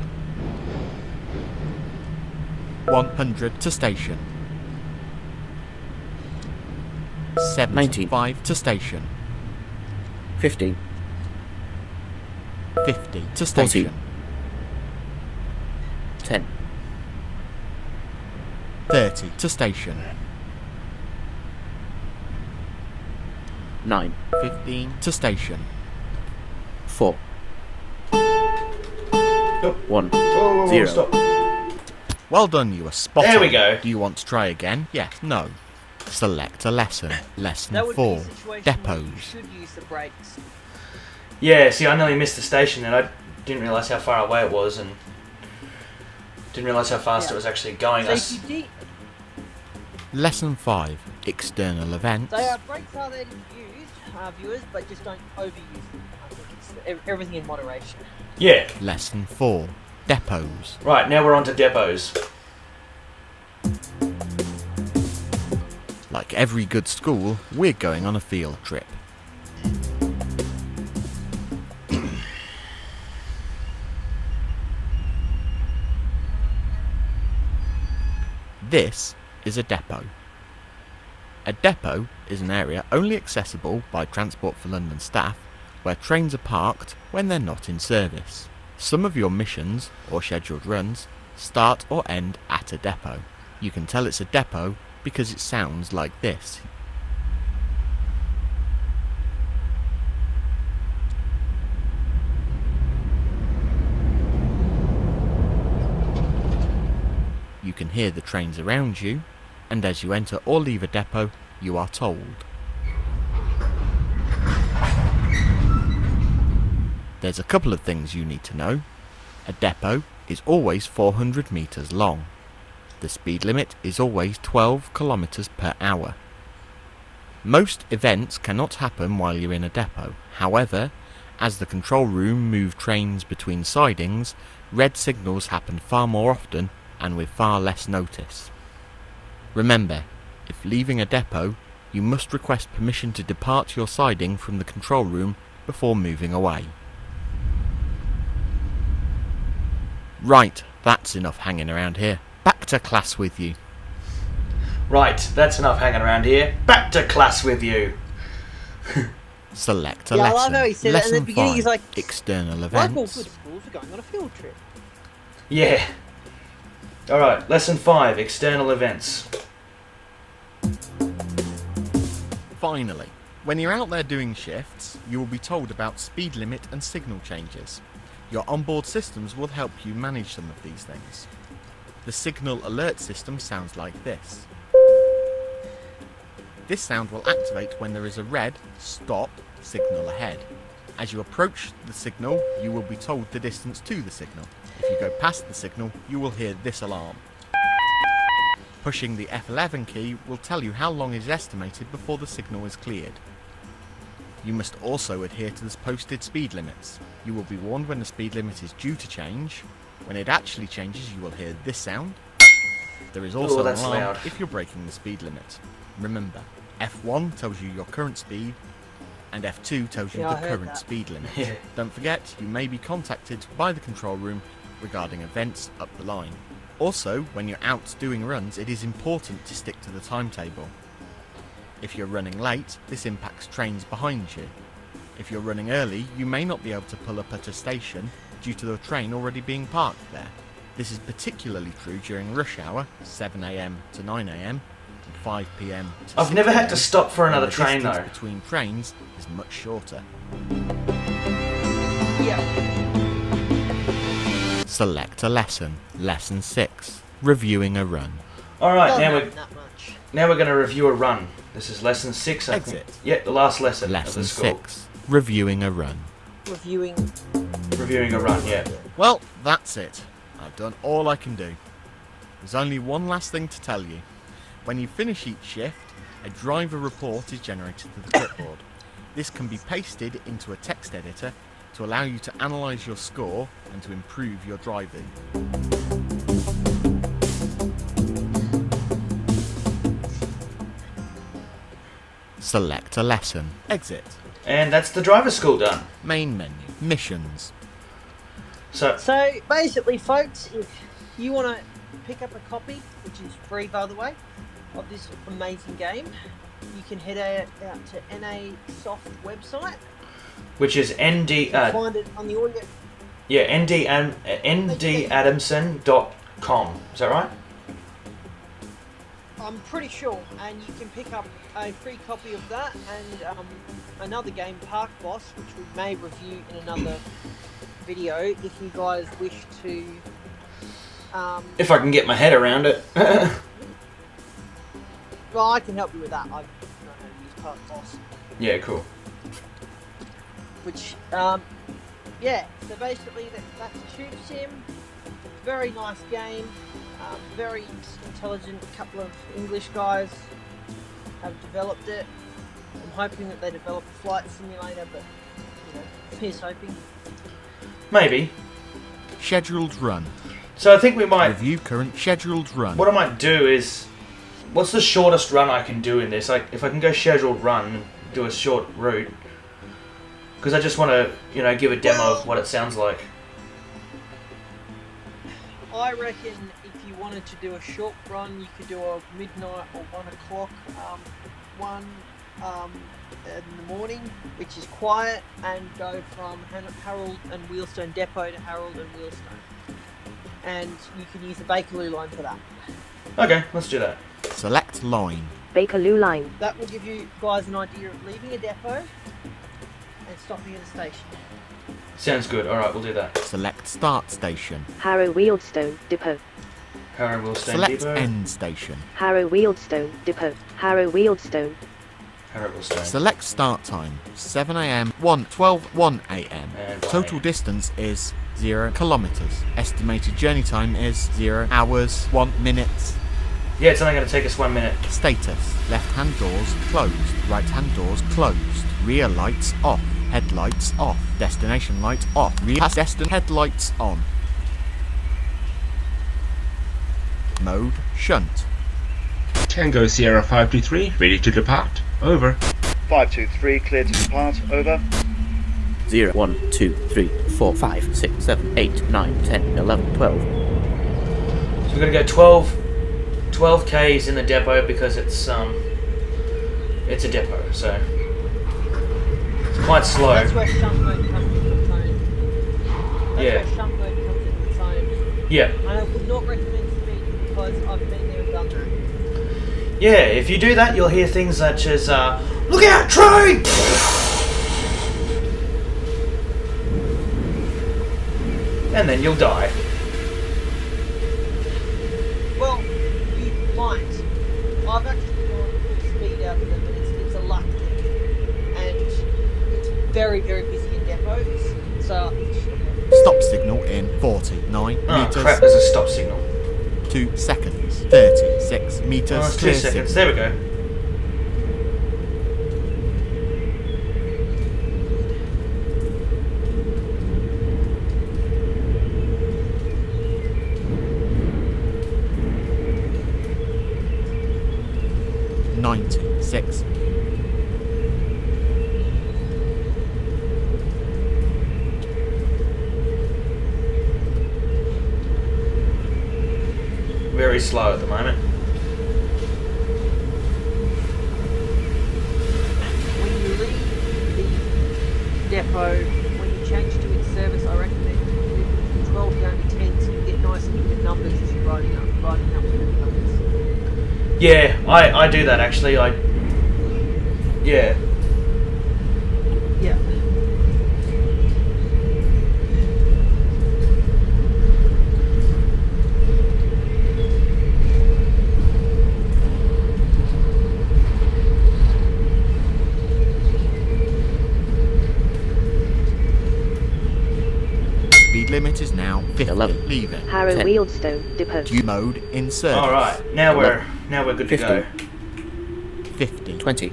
100 to station. 75 to station.
15.
50 to station.
10.
30 to station.
9.
15 to station.
4.
Oh.
1.
Whoa,
0.
stop.
Well done, you were spot
There
on.
we go.
Do you want to try again? Yes, no. Select a lesson. Lesson
That would
4.
be a situation where you
Depots.
should use the brakes.
Yeah, see, I nearly missed the station and I didn't realise how far away it was and didn't realise how fast it was actually going.
So if you
Lesson 5. External events.
brakes are there to use, viewers, but just don't overuse them. I think it's everything in moderation.
Yeah.
Lesson 4. Depots.
Right, now we're on to depots.
Like every good school, we're going on a field trip. This is a depot. A depot is an area only accessible by Transport for London staff where trains are parked when they're not in service. Some of your missions, or scheduled runs, start or end at a depot. You can tell it's a depot because it sounds like this. You can hear the trains around you, and as you enter or leave a depot, you are told. There's a couple of things you need to know. A depot is always 400 metres long. The speed limit is always 12 kilometres per hour. Most events cannot happen while you're in a depot. However, as the control room move trains between sidings, red signals happen far more often and with far less notice. Remember, if leaving a depot, you must request permission to depart your siding from the control room before moving away. Right, that's enough hanging around here. Back to class with you.
Right, that's enough hanging around here. Back to class with you.
Select a
Yeah, I
lesson.
love how he said that in the
Lesson
beginning,
5.
he's like,
External
like all
events.
good schools, we're going on a field trip.
Yeah. Alright, lesson 5, external events.
Finally, when you're out there doing shifts, you will be told about speed limit and signal changes. Your onboard systems will help you manage some of these things. The signal alert system sounds like this. This sound will activate when there is a red stop signal ahead. As you approach the signal, you will be told the distance to the signal. If you go past the signal, you will hear this alarm. Pushing the F11 key will tell you how long is estimated before the signal is cleared. You must also adhere to the posted speed limits. You will be warned when the speed limit is due to change. When it actually changes, you will hear this sound. There is also an alarm
loud.
if you're breaking the speed limit. Remember, F1 tells you your current speed, and F2 tells you the current speed limit.
Yeah.
Don't forget, you may be contacted by the control room regarding events up the line. Also, when you're out doing runs, it is important to stick to the timetable. If you're running late, this impacts trains behind you. If you're running early, you may not be able to pull up at a station due to the train already being parked there. This is particularly true during rush hour, 7 AM to 9 AM, and 5 PM to
I've
6
never had
PM,
to stop for another
when the
train
distance
though.
between trains is much shorter.
Yeah.
Select a lesson. Lesson 6. Reviewing a run.
Alright,
Doesn't
now
happen
we're
that much.
going to review a run. This is lesson 6, I think.
Exit.
Yeah, the last lesson of
Lesson
the school.
6. Reviewing a run.
Reviewing.
Reviewing a run, yeah.
Well, that's it. I've done all I can do. There's only one last thing to tell you. When you finish each shift, a driver report is generated to the clipboard. This can be pasted into a text editor to allow you to analyse your score and to improve your driving. Select a lesson. Exit.
And that's the driver's school done.
Main menu. Missions.
So,
So basically, folks, if you want to pick up a copy, which is free by the way, of this amazing game, you can head out to NA Soft website.
which is ND...
Find it on the audio.
yeah, ndadamson.com. Is that right?
I'm pretty sure, and you can pick up a free copy of that and another game, Park Boss, which we may review in another video if you guys wish to.
If I can get my head around it.
Well, I can help you with that. I don't know how to use Park Boss.
Yeah, cool.
Which, yeah, so basically that's a shoot sim. Very nice game. Very intelligent couple of English guys have developed it. I'm hoping that they develop a flight simulator, but, you know, here's hoping.
Maybe.
Scheduled run.
So I think we might...
Review current scheduled run.
What I might do is... What's the shortest run I can do in this? Like, if I can go scheduled run and do a short route. Because I just want to, you know, give a demo of what it sounds like.
I reckon if you wanted to do a short run, you could do a midnight or 1 o'clock one in the morning, which is quiet, and go from Harold and Wheelstone Depot to Harold and Wheelstone. And you can use the Bakerloo line for that.
Okay, let's do that.
Select line.
Bakerloo line.
That will give you guys an idea of leaving a depot and stopping at a station.
Sounds good. Alright, we'll do that.
Select start station.
Harrow Wheelstone Depot.
Harrow Wheelstone
Select
Depot.
end station.
Harrow Wheelstone Depot. Harrow Wheelstone.
Harrow Wheelstone.
Select start time. 7 AM, 1 AM.
And
Total
1
distance is 0 kilometers. Estimated journey time is 0 hours, 1 minute.
Yeah, it's only going to take us 1 minute.
Status. Left hand doors closed. Right hand doors closed. Rear lights off. Headlights off. Destination light off. Rear headlights on. Mode shunt.
Tango Sierra 523, ready to depart. Over.
523, clear to depart. Over.
0, 1, 2, 3, 4, 5, 6, 7, 8, 9, 10, 11, 12.
So we're going to go 12 Ks in the depot because it's a depot, so it's quite slow.
That's where shunt mode comes into its own.
Yeah.
Where shunt mode comes into its own.
Yeah.
And I would not recommend speed because I've been there and done that.
Yeah, if you do that, you'll hear things such as, look out, train! And then you'll die.
Well, you might. I've actually gone full speed out of them, and it's a luck thing. And it's very, very busy in depots, so...
Stop signal in 49
Oh
metres.
crap, there's a stop signal.
2 seconds. 36 metres.
Oh, it's 2
clear
seconds,
signal.
there we go.
Six.
Very slow at the moment.
When you leave the depot, when you change to in service, I recommend moving from 12 down to 10 so you get nice and even numbers as you're riding up the numbers.
Yeah, I do that actually. Yeah.
Yeah.
Speed limit is now 50.
11.
Leaving.
Harrow
10.
Wealdstone Depot.
Due mode in service.
All right, now we're good to
50.
go.
50.
20.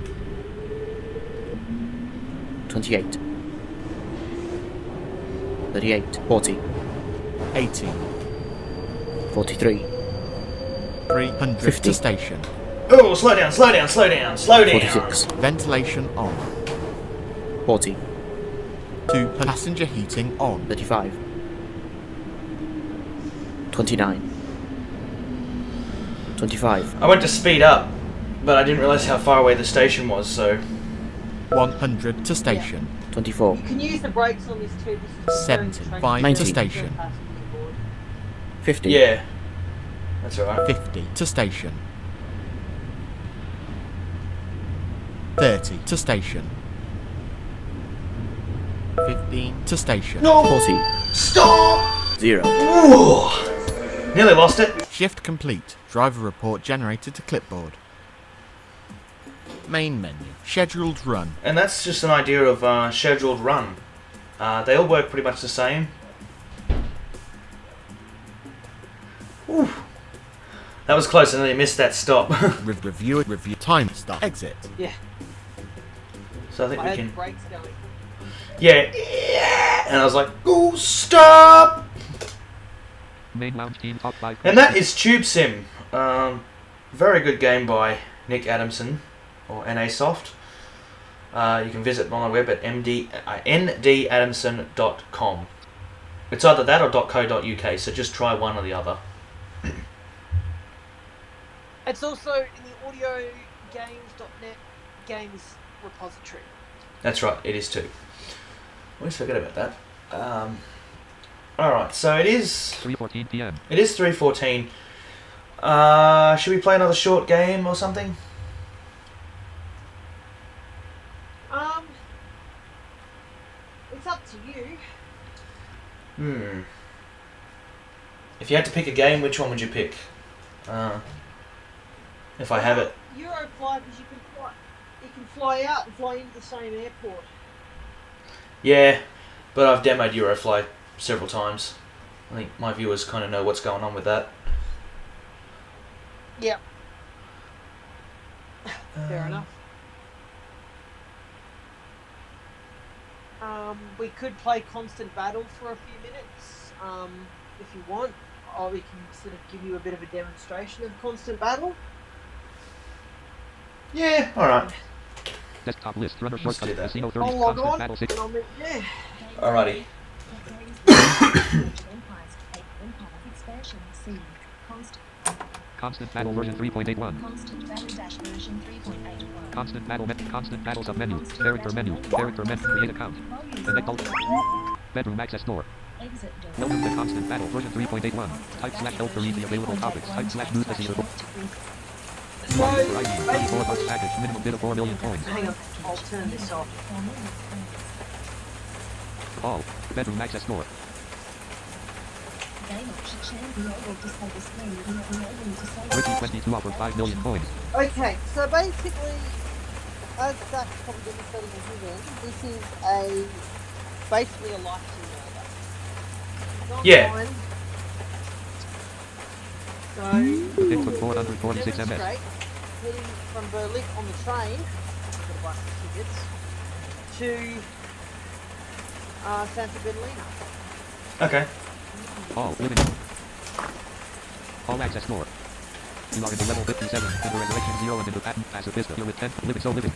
28. 38. 40.
80.
43.
300
50.
to station.
Oh, slow down, slow down, slow down, slow down.
46.
Ventilation on.
40.
2 passenger heating on.
35. 29. 25.
I went to speed up, but I didn't realise how far away the station was, so...
100 to station.
24.
You can use the brakes on this too. This is
75
90.
to station.
50.
Yeah. That's alright.
50 to station. 30 to station. 15 to station.
No!
40.
Stop!
0.
Ooh. Nearly lost it.
Shift complete. Driver report generated to clipboard. Main menu. Scheduled run.
And that's just an idea of scheduled run. They all work pretty much the same. Ooh. That was close, and then they missed that stop.
Review time stop. Exit.
Yeah.
So I think
I
we
had
can...
the brakes going.
Yeah. And I was like, oh, stop!
Main lounge team top 5.
And that is Tube Sim. Very good game by Nick Adamson, or NASoft. You can visit on our web at ndadamson.com. It's either that or .co.uk, so just try one or the other.
It's also in the audiogames.net games repository.
That's right, it is too. Always forget about that. Alright, so it is
3:14 p.m.
It is 3:14. Should we play another short game or something?
It's up to you.
If you had to pick a game, which one would you pick? If I have it.
Eurofly, because you can fly out and fly into the same airport.
Yeah, but I've demoed Eurofly several times. I think my viewers kind of know what's going on with that.
Yep. Fair enough. We could play Constant Battle for a few minutes, if you want. Or we can sort of give you a bit of a demonstration of Constant Battle.
Yeah, alright.
Desktop list runner
Let's
shortcut
do that.
casino 30
I'll log
constant
on.
battle 6.
And I'll yeah.
Alrighty.
Constant battle version 3.81. Constant battle constant battle submenu. Character menu. Character menu. Create account. Connect alt. Bedroom access door. Welcome to Constant Battle version 3.81. Type /L for easy available topics. Type /news to see the book. Volume for ID, 24 bucks package, minimum bid of 4 million coins.
Hang on, I'll turn this off.
All. Bedroom access door. Ricky 22 offer 5 million coins.
Okay, so basically, as Zach's probably demonstrating on his end, this is basically a life simulator. It's
Yeah.
online. So,
It took 446 MS.
demonstrate heading from Berlin on the train, got to buy some tickets, to Santa Berlina.
Okay.
All. Living. All access door. You are in the level 57, in the resurrection 0 and in the patent pacifista. You're with 10, living so living.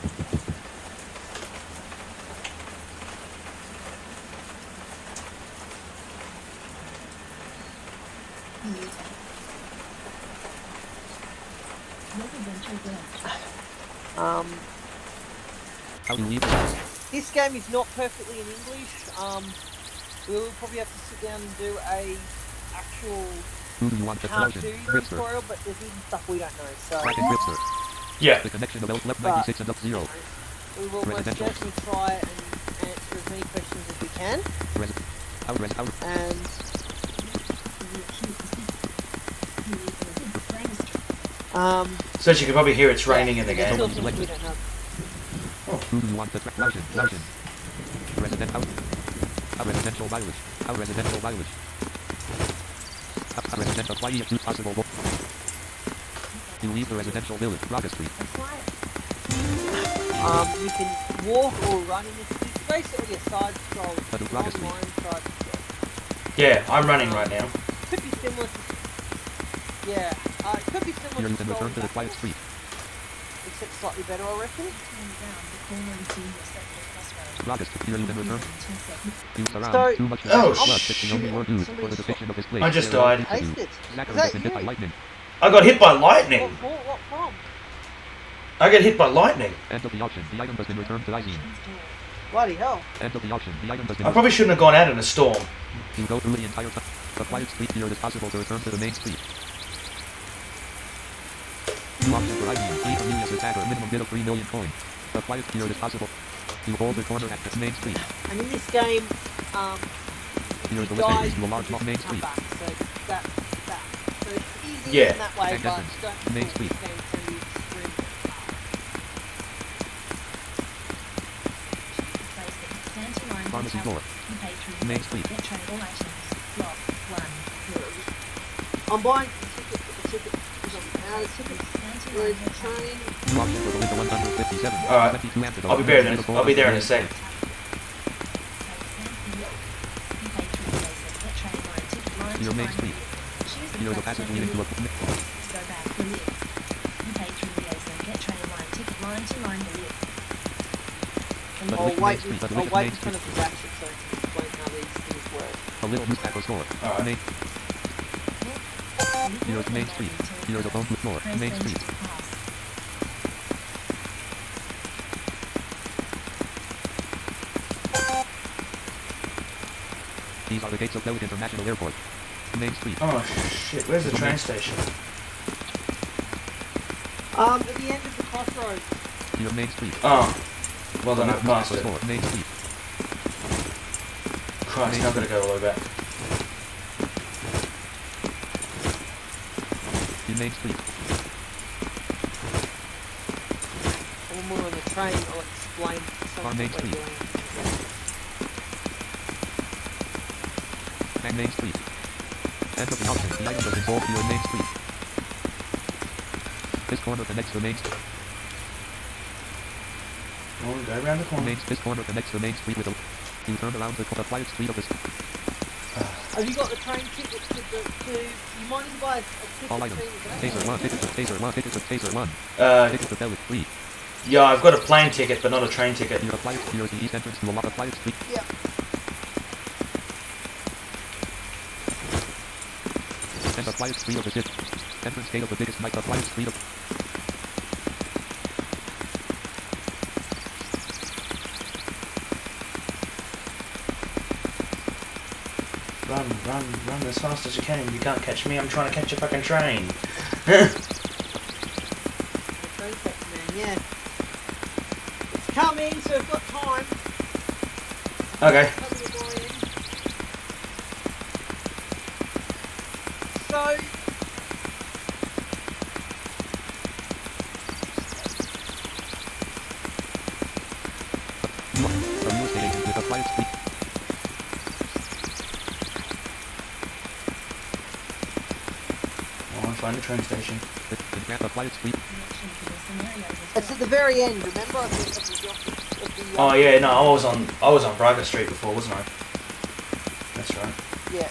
How do you leave the house?
This game is not perfectly in English. We'll probably have to sit down and do a actual
Who do you want the promotion?
cartoon
Gripster.
tutorial, but there's even stuff we don't know. So
Bracket Gripster.
Yeah.
The connection of left 96 and up 0.
we will most
Residential.
certainly try and answer as many questions as we can.
Out.
And
So as you can probably hear, it's raining in the
there's
game.
still things we don't know.
Who do you want the Loudon. Resident out. A residential mileage. A residential mileage. A residential apply if possible. You leave the residential village, Raga Street.
You can walk or run in this. It's basically a side scroll.
But it's Raga Street.
Online side scroll.
Yeah, I'm running right now.
Could be similar to. Yeah. It could be similar
Here you
to
can return to the
Scrolling
quiet
Backwards,
street.
except slightly better, I reckon.
Raga Street. Here you can return. Use around.
So-
Too much
Oh,
blood fixing only word used for the depiction of his place.
I just
There are
died.
things to do.
Tasted.
Zachary
Is
has
that
been hit by
you?
lightning.
I got hit by lightning.
What from?
I get hit by lightning.
End of the auction. The item has been returned to Izine.
Bloody hell.
End of the auction. The item has been
I probably shouldn't have gone out in a storm.
You go through the entire time. The quiet street here it is possible to return to the main street. Auction for ID. Flee from you as attacker. Minimum bid of 3 million coins. The quiet here it is possible. You hold the corner at the main street.
And in this game,
Here is the
die,
listing to a large
you
main
come
street.
back. So that. So it's easy
Yeah.
in that way,
And
but
entrance.
don't
Main
think
street.
this game can be extreme.
Pharmacy door. Main street.
I'm buying the ticket, but the ticket is on the out of tickets. Whereas the train,
Auction for the window 157.
Alright.
22 antidote.
I'll be there in a sec.
Your main street. Here is a passage leading to a...
I'll wait
Main street.
in front of the ratchet so I can explain how these things work.
A little newspaper store.
Alright.
Main. Here is Main Street. Here is a bone floor. Main Street. These are the gates of Belgium International Airport. Main Street.
Oh shit, where's the train station?
At the end of the crossroads.
Here Main Street.
Oh. Well then I've passed
Newspaper
it.
store. Main Street.
Christ, now I've got to go all the way back.
Here Main Street.
When we're on the train, I'll explain some
Our
of
Main
what we're
Street.
doing.
And Main Street. End of the auction. The item was involved here Main Street. This corner connects to Main Street.
Oh, go around the corner.
This corner connects to Main Street with a... You turn around to the quiet street of this...
Have you got the train tickets to you might need to buy a ticket
All items.
to
Taser 1, tickets of Taser 1, tickets of Taser 1. Tickets of Bellet 3.
Yeah, I've got a plane ticket, but not a train ticket.
Here is the east entrance to a lot of quiet street.
Yeah.
And the quiet street of the city. Entrance gate of the biggest night, the quiet street of...
Run as fast as you can. You can't catch me, I'm trying to catch a fucking train.
Yeah. It's coming, so we've got time.
Okay.
That'll be annoying. So...
From your station with a quiet speed.
Find the train station.
A quiet speed.
It's at the very end, remember?
Oh yeah, no, I was on Braga Street before, wasn't I? That's right.
Yeah.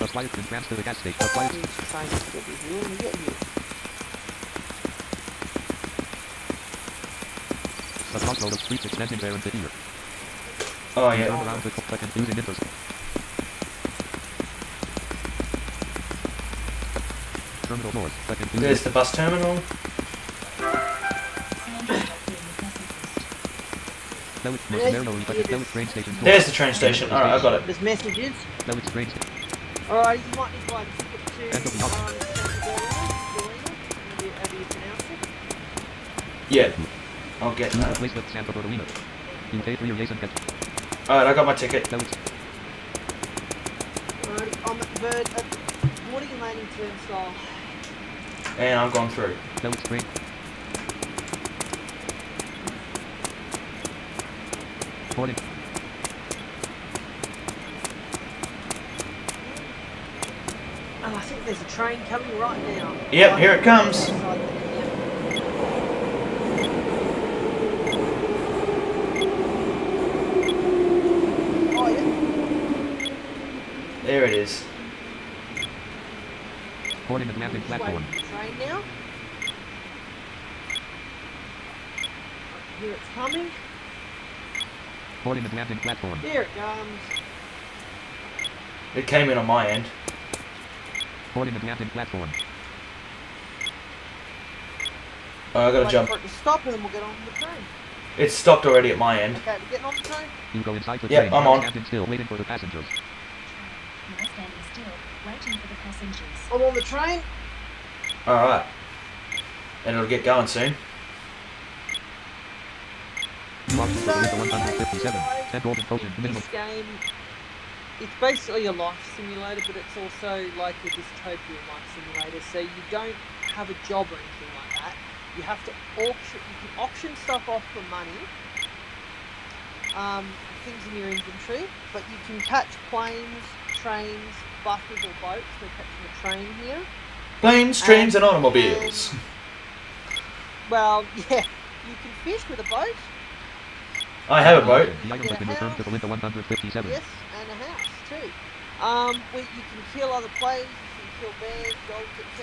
A quiet advance to the gas station. A quiet a truckload of streets extending there into here.
Oh yeah.
Turn around to second using interest. Terminal north, second using.
There's the bus terminal.
Train station.
There's the train station. Alright, I got it.
There's messages.
No, it's train station.
Alright, you might need to buy a ticket to
End of the option.
However you pronounce it.
Yeah. I'll get that.
Place with Santa Bernardino. You pay for your Jason get.
Alright, I got my ticket.
No, it's
Alright, I'm at the bird at boarding and landing turnstile.
And I've gone through.
no, it's train. Boarding.
Oh, I think there's a train coming right now.
Yep, here it comes.
Oh, yeah.
There it is.
Boarding and landing platform.
Train now. Here it's coming.
Boarding and landing platform.
Here it comes.
It came in on my end.
Boarding and landing platform.
Oh, I gotta
Wait
jump.
for it to stop and then we'll get on the train.
It's stopped already at my end.
Okay, we're getting on the train.
You go inside the
Yep,
train.
I'm on.
Standing still, waiting for the passengers.
I'm on the train.
Alright. And it'll get going soon.
Walking for the window 157. 10 golden potions minimum.
This game, it's basically a life simulator, but it's also like a dystopian life simulator. So you don't have a job or anything like that. You have to auction. You can auction stuff off for money. Things in your inventory, but you can catch planes, trains, buses, or boats. We're catching a train here.
Planes, trains, and automobiles.
Well, yeah, you can fish with a boat.
I have a boat.
The item has been returned to the window 157.
Yes, and a house too. You can kill other players, you can kill bears, dogs, etc.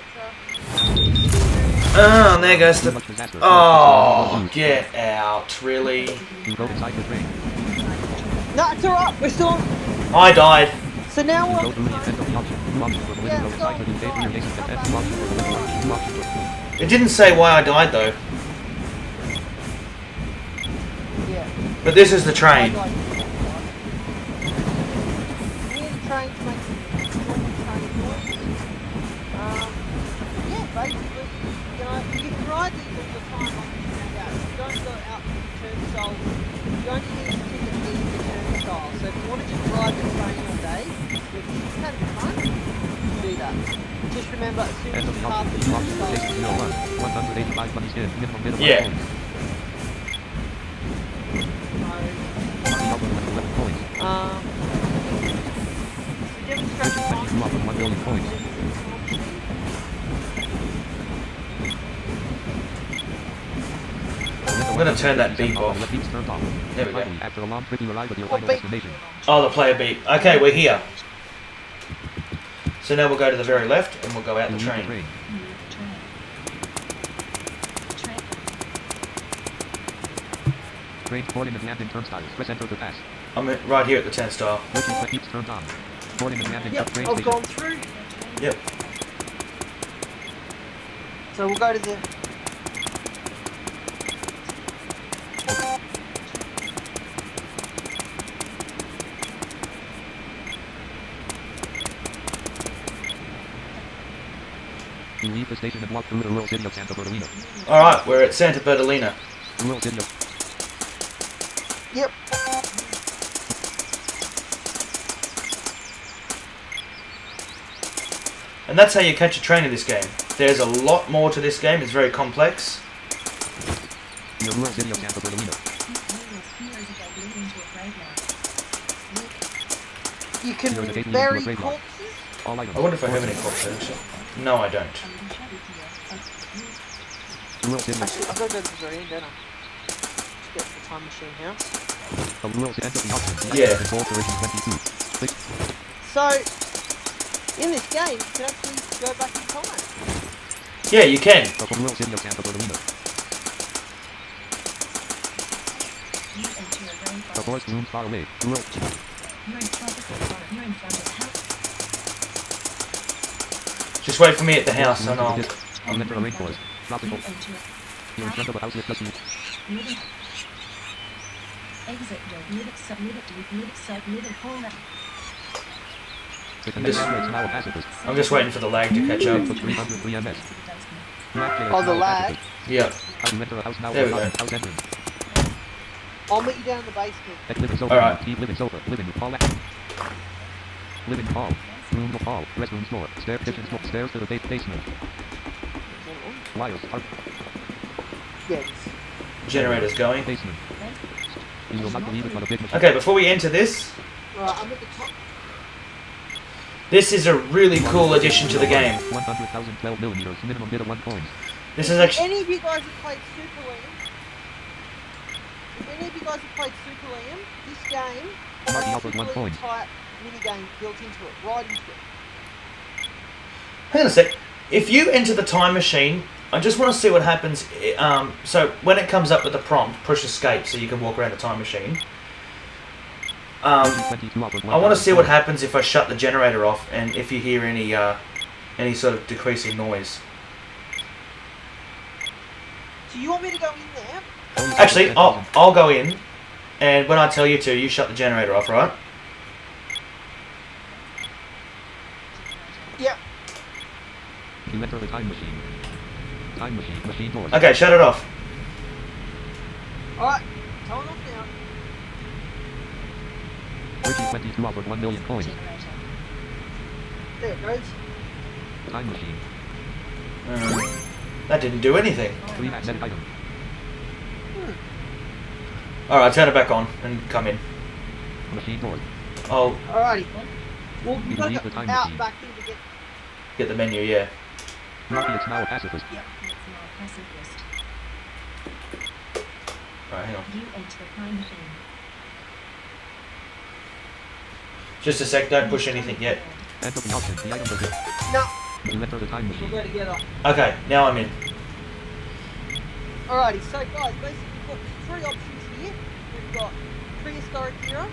Oh, and there goes the... Oh, get out, really?
You go inside the train.
No, it's alright, we're still on.
I died.
So now we're
Go through the end of the option. Option for the window inside with you pay for your Jason get. Option for the window. Option for
It didn't say why I died, though.
Yeah.
But this is the train.
We need a train to make some train noise. Yeah, basically, you can ride these all the time on the roundabout. You don't go out to the turnstile. You only need a ticket to use the turnstile. So if you want to just ride the train all day, which is kind of fun, do that. Just remember, as soon as
end of
you
the
pass
option.
the
Option for Jason
turnstile,
185 money spin. Minimum bid of
Yeah.
1 point.
demonstrate
You up with 1 million points.
I'm gonna turn that beep off.
The beep's turned off.
There we go.
Finally, after a long trip, you arrive at your
What
final
beep?
destination.
Oh, the player beep. Okay, we're here. So now we'll go to the very left and we'll go out
You
the
leave the
train.
train. Train boarding and landing turnstiles. Press enter to pass.
I'm right here at the turnstile.
Waiting for beeps turned on. Boarding and landing
Yep,
train
I've
station.
gone through.
Yep.
So we'll go to the...
You to leave the station and walk through the rural city of Santa Bertolina.
Alright, we're at Santa Bertolina.
Rural city of...
Yep.
And that's how you catch a train in this game. There's a lot more to this game, it's very complex.
The rural city of Santa Bertolina.
You can bury corpses.
I wonder if I have any corpses actually. No, I don't.
Actually, I've got to go to the very end, don't I? Just get the time machine house.
Yeah.
So, in this game, you can actually go back in time.
Yeah, you can.
The rural city of Santa Bertolina. The forest looms far away. Rural...
Just wait for me at the house and I'll...
enter a rainforest. Tropical. You're in front of a house with just
I'm just waiting for the lag to catch up.
Oh, the lag?
Yeah. There we go.
I'll meet you down in the basement.
Alright.
Living hall. Room hall. Restroom floor. Stairs to the basement. Wires.
Yes.
Generator's going.
Basement. You will not believe it, but a big machine.
Okay, before we enter this,
Right, I'm at the top.
this is a really cool addition to the game.
100,012 millimeters. Minimum bid of 1 coin.
This is actually...
Any of you guys have played Super Liam? If any of you guys have played Super Liam, this game
Marty
has
offered
Super
1 coin.
Liam type minigame built into it, right into it.
Hang on a sec. If you enter the time machine, I just want to see what happens. So when it comes up with the prompt, push escape so you can walk around the time machine. I want to see what happens if I shut the generator off and if you hear any sort of decreasing noise.
So you want me to go in there?
Actually, I'll go in, and when I tell you to, you shut the generator off, right?
Yep.
You enter the time machine. Time machine. Machine doors.
Okay, shut it off.
Alright, turn it off now.
Ricky 22 offered 1 million coins.
There it goes.
Time machine.
That didn't do anything.
3 magnetic item.
Alright, turn it back on and come in.
Machine door.
I'll
Alrighty. Well,
You
you gotta
leave
go
the time
out
machine.
back here to get...
get the menu, yeah.
Marty is now a pacifist.
Alright, hang on. Just a sec, don't push anything yet.
Enter the option. The item is
No,
You enter the time machine.
we'll go together.
Okay, now I'm in.
Alrighty, so guys, basically we've got 3 options here. We've got prehistoric era,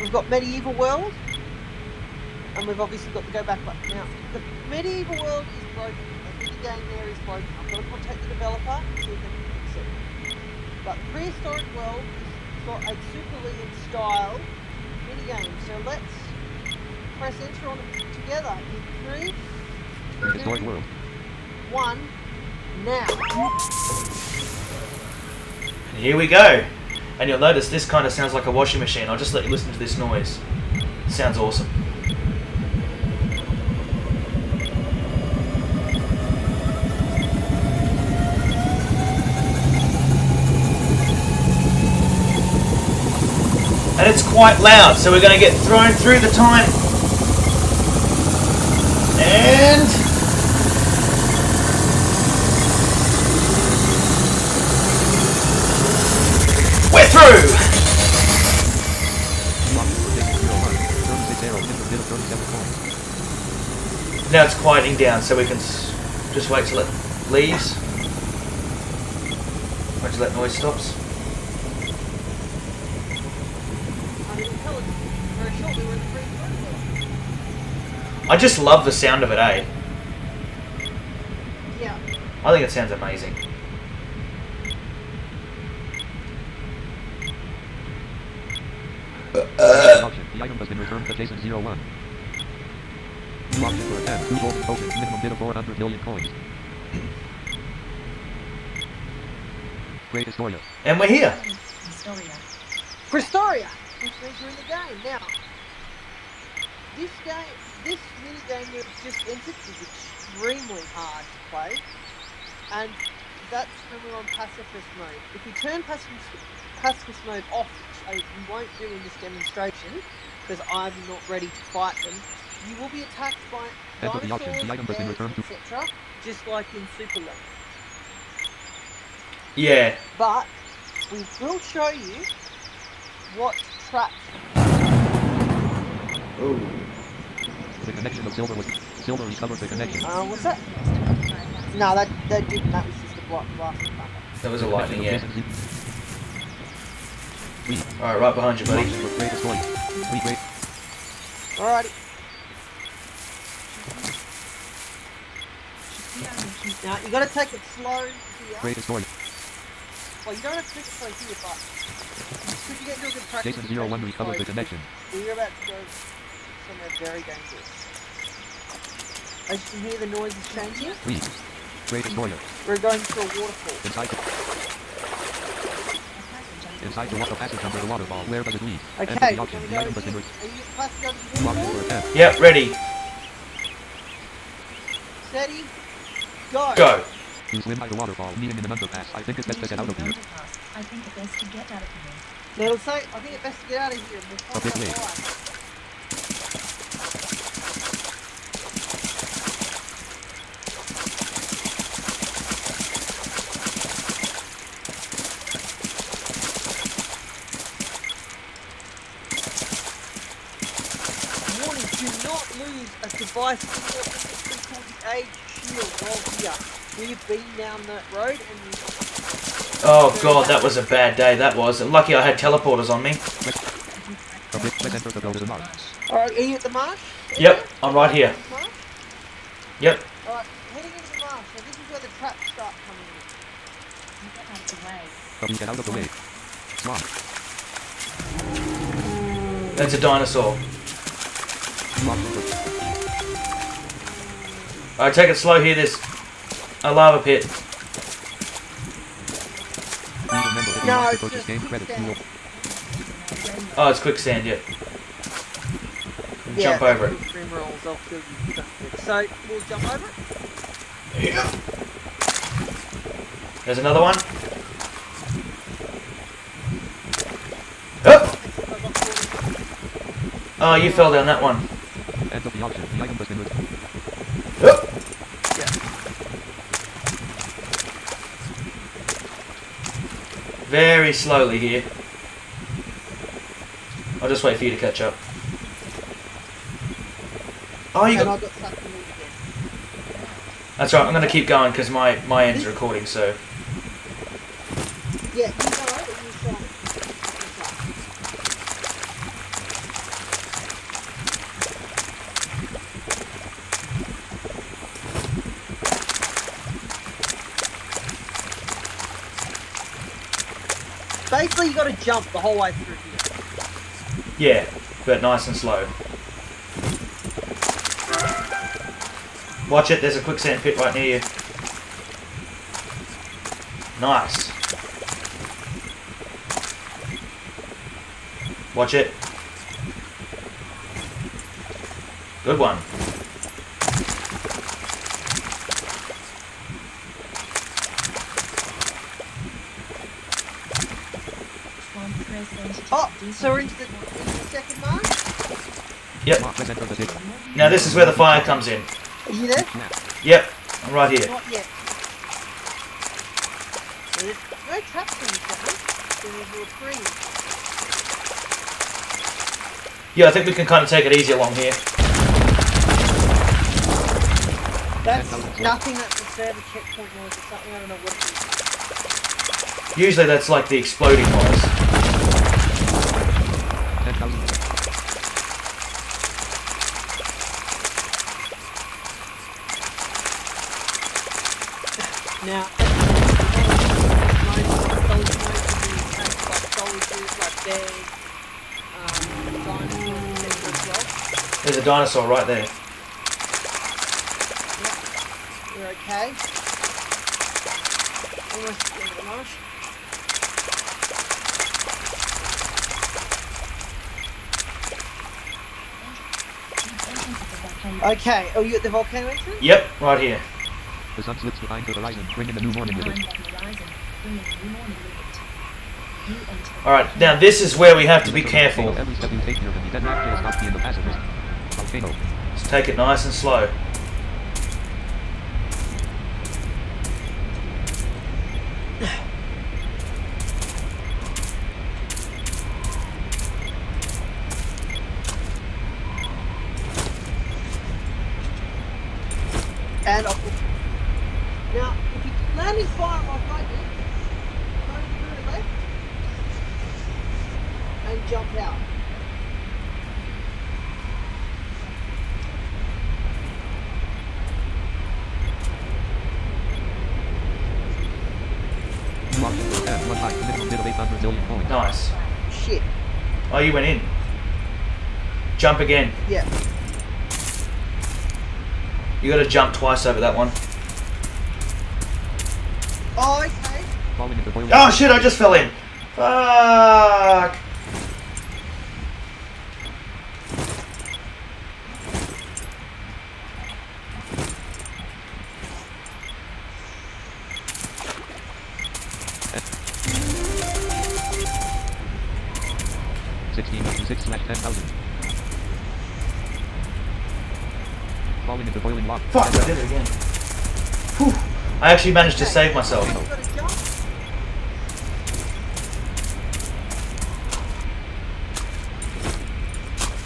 we've got medieval world, and we've obviously got the go back button. Now, the medieval world is broken. The mini game there is broken. I'm going to contact the developer, see if they can fix it. But the prehistoric world has got a Super Liam style mini game. So let's press enter on it together in 3,
Prehistoric
2,
world.
1, now.
Here we go. And you'll notice this kind of sounds like a washing machine. I'll just let you listen to this noise. Sounds awesome. And it's quite loud, so we're going to get thrown through the time. And... we're through! Now it's quieting down, so we can just wait till it leaves. Wait till that noise stops. I just love the sound of it, eh?
Yeah.
I think it sounds amazing.
The item has been returned to Jason 01. Auction for a 10. 2 golden tokens. Minimum bid of 400 million coins. Great Historia.
And we're here.
Prestoria, which means we're in the game. Now, this mini game we've just entered is extremely hard to play, and that's when we're on pacifist mode. If we turn pacifist mode off, which we won't do in this demonstration, because I'm not ready to fight them, you will be attacked by dinosaurs, etc., just like in Super League.
Yeah.
But we will show you what traps.
Ooh.
The connection of silver recovered the connection.
What's that? No, that didn't. That was just a blast.
That was a lightning, yeah. Alright, right behind you, buddy.
Alrighty. Now, you gotta take it slow here.
Great Historia.
Well, you don't have to take it slow here, but could you get into a good practice?
Jason 01 recovered the connection.
We're about to go somewhere very dangerous. As you can hear, the noise is changing.
Great Historia.
We're going through a waterfall.
Inside the water passage under the waterfall. Where does it lead?
Okay,
the auction. The item has been
are you passing over the waterfall?
Yep, ready.
Steady. Go.
Go.
You swim by the waterfall, meeting in an underpass. I think it's best to get out of here.
I think it's best to get out of here.
It'll say, I think it's best to get out of here. We'll find out why. Warning, do not lose a device in your inventory called the Age Shield while here. We've been down that road and
Oh god, that was a bad day, that was. Lucky I had teleporters on me.
Alright, are you at the marsh?
Yep, I'm right here. Yep.
Alright, heading into the marsh. So this is where the traps start coming in.
Get out of the way.
That's a dinosaur. Alright, take it slow here, there's a lava pit.
No, it's just quicksand.
Oh, it's quicksand, yeah. Jump over it.
So, we'll jump over it?
Yeah. There's another one. Oh! Oh, you fell down that one. Oh! Very slowly here. I'll just wait for you to catch up. Oh, you got... That's right, I'm going to keep going because my end's recording, so...
Yeah, you go over and you show me. Basically, you got to jump the whole way through here.
Yeah, but nice and slow. Watch it, there's a quicksand pit right near you. Nice. Watch it. Good one.
Oh, so we're into the second mark?
Yep. Now this is where the fire comes in.
Are you there?
Yep, I'm right here.
Not yet. There's no traps in this one. So there's a reprieve.
Yeah, I think we can kind of take it easy along here.
That's nothing. That's a server checkpoint noise or something. I don't know what it is.
Usually that's like the exploding noise.
Now,
There's a dinosaur right there.
Okay. Almost. Okay, oh, you at the volcano entrance?
Yep, right here.
The sun slips behind the horizon, bringing the new morning with it.
Alright, now this is where we have to be careful.
Every step you take here can be dead after stop being the pacifist. Volcano.
Let's take it nice and slow.
And off. Now, if you land in fire off like this, turn to the left and jump out.
Nice.
Shit.
Oh, you went in. Jump again.
Yeah.
You gotta jump twice over that one.
Oh, okay.
Oh shit, I just fell in. Fuck.
Falling into boiling lava.
Fuck, I did it again. Whew. I actually managed to save myself.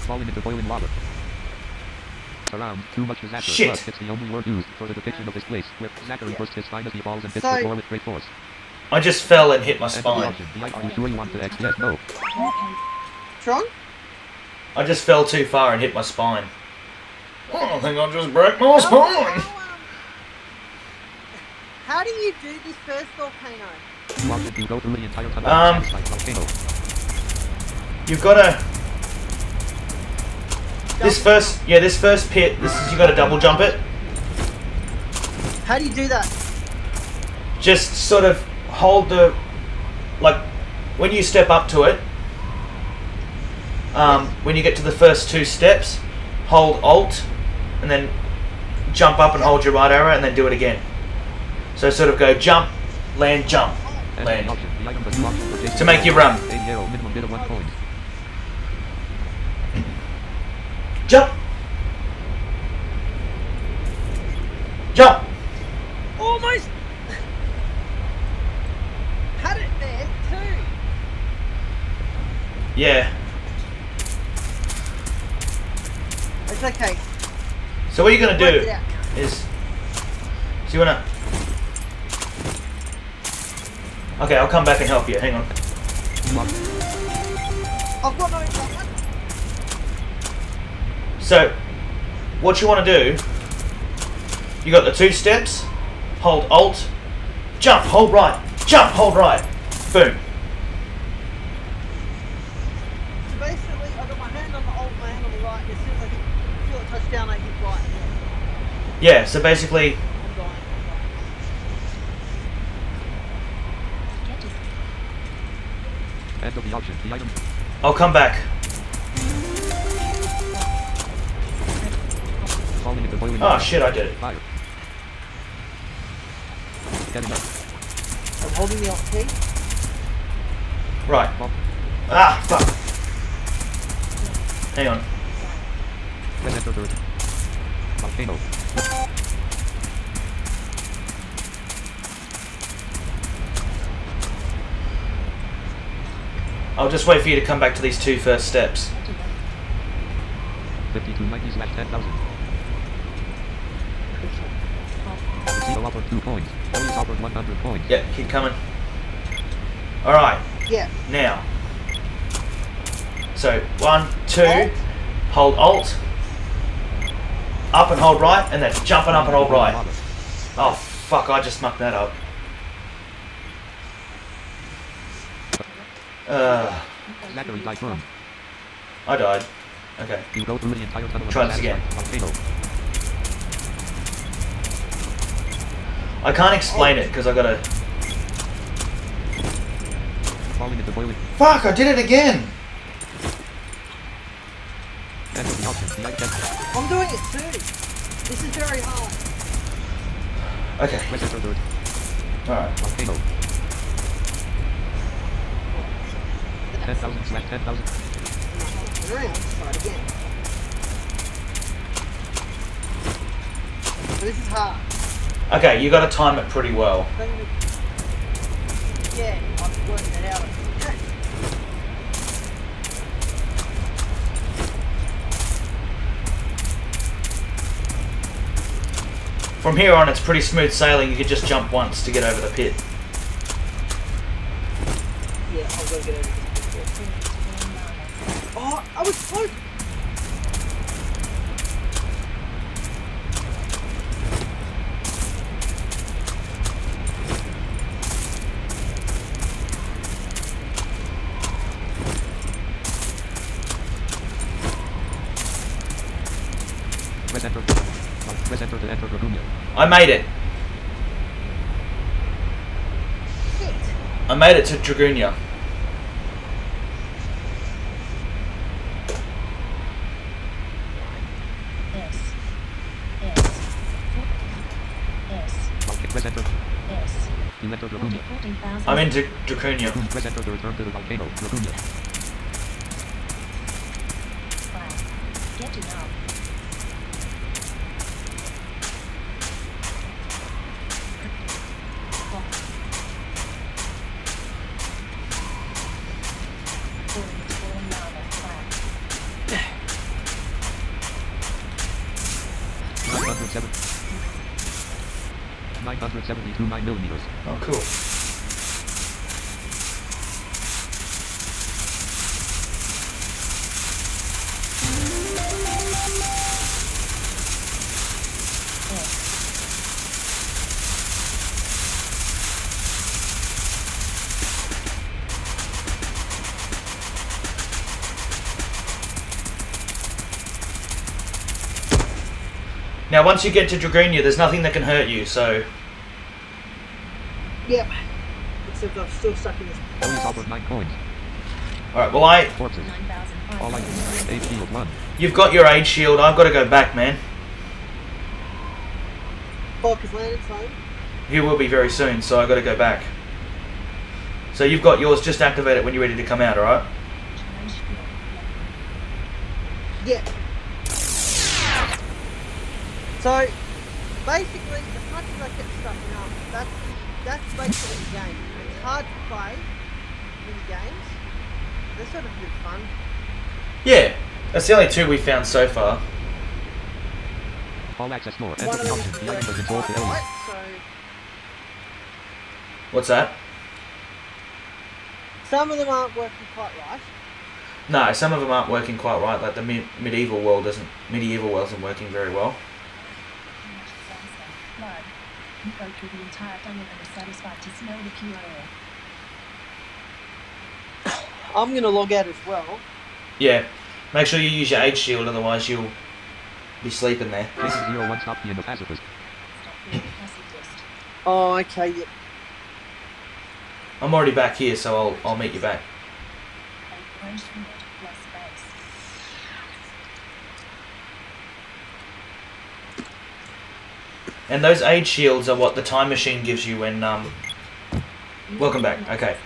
Falling into boiling lava. Around, too much disaster.
Shit.
Plus, it's the only word used for the depiction of this place, where Zachary bursts his spine as he falls and hits the floor with great force.
I just fell and hit my spine.
Are you sure you want to X? Yes, no.
Tron?
I just fell too far and hit my spine. Oh, I think I just broke my spine.
How do you do this first volcano?
You go through the entire tunnel.
You've gotta... This first pit, you gotta double jump it.
How do you do that?
Just sort of hold the... Like, when you step up to it, when you get to the first two steps, hold Alt, and then jump up and hold your right arrow, and then do it again. So sort of go jump, land, jump, land. To make you run. Jump! Jump!
Almost had it there too.
Yeah.
It's okay.
So what you're gonna
Work
do
it out.
is, so you wanna. Okay, I'll come back and help you. Hang on.
I've got no weapon.
So, what you want to do? You got the two steps. Hold Alt, jump, hold right, jump, hold right, boom.
So basically, I've got my hand on the Alt, my hand on the right, and as soon as I feel it touch down, I hit right.
Yeah. So basically.
I'm dying.
End of the option. The item.
I'll come back.
Falling into boiling
Oh
lava.
shit! I did it.
Fire. Getting up.
I'm holding the Alt key.
Right. Ah, fuck. Hang on.
Then enter third. Volcano.
I'll just wait for you to come back to these two first steps.
5290/10,000. Zero offered 2 coins. Always offered 100 coins.
Yeah, keep coming. Alright.
Yeah.
Now. So, 1, 2,
Alt.
hold Alt. Up and hold right, and then jump and up and hold right. Oh, fuck, I just mucked that up.
Zachary died firm.
I died. Okay.
You go through the entire tunnel.
Try this again.
Volcano.
I can't explain it because I gotta.
Falling into boiling.
Fuck! I did it again.
Enter the option. The item.
I'm doing it too. This is very hard.
Okay.
Press enter third.
All right.
Volcano. 10,000 slash 10,000.
Turn around. Start again. So this is hard.
Okay, you got to time it pretty well.
Yeah, I'm working it out.
From here on, it's pretty smooth sailing. You could just jump once to get over the pit.
Yeah, I've got to get over this. Oh, I was close.
Press enter. Press enter to enter Dragunia.
I made it.
Shit.
I made it to Dragunia.
S. S. S.
Okay, press enter.
S.
You enter Dragunia.
14,000.
I'm into Dragunia.
Press enter to return to the volcano. Dragunia.
Wow. Get to now. Falling lava. Wow.
972 9 millimeters.
Oh, cool. Now, once you get to Dragunia, there's nothing that can hurt you, so...
Yep. Except I'm still stuck in this.
Only offered 9 coins.
Alright, well,
Corpses.
9,500.
All items. Aid shield 1.
You've got your aid shield. I've got to go back, man.
Hulk has landed home.
You will be very soon, so I've got to go back. So you've got yours. Just activate it when you're ready to come out, alright?
Yeah. So, basically, as much as I kept stuffing up, that's basically the game. It's hard to play mini games. They're sort of good fun.
Yeah. That's the only two we found so far.
All access floor.
One
Enter
of
the
them
option.
is
The item
working
control
quite
for element.
right, so
What's that?
some of them aren't working quite right.
No, some of them aren't working quite right. Like the medieval world isn't working very well.
Blood. You go through the entire tunnel and are satisfied to smell the pure air.
I'm going to log out as well.
Yeah. Make sure you use your aid shield, otherwise you'll be sleeping there.
This is 01 stop being a pacifist.
Stop being a pacifist.
Oh, okay, yep.
I'm already back here, so I'll meet you back.
A orange unit plus space.
And those aid shields are what the time machine gives you when welcome back. Okay.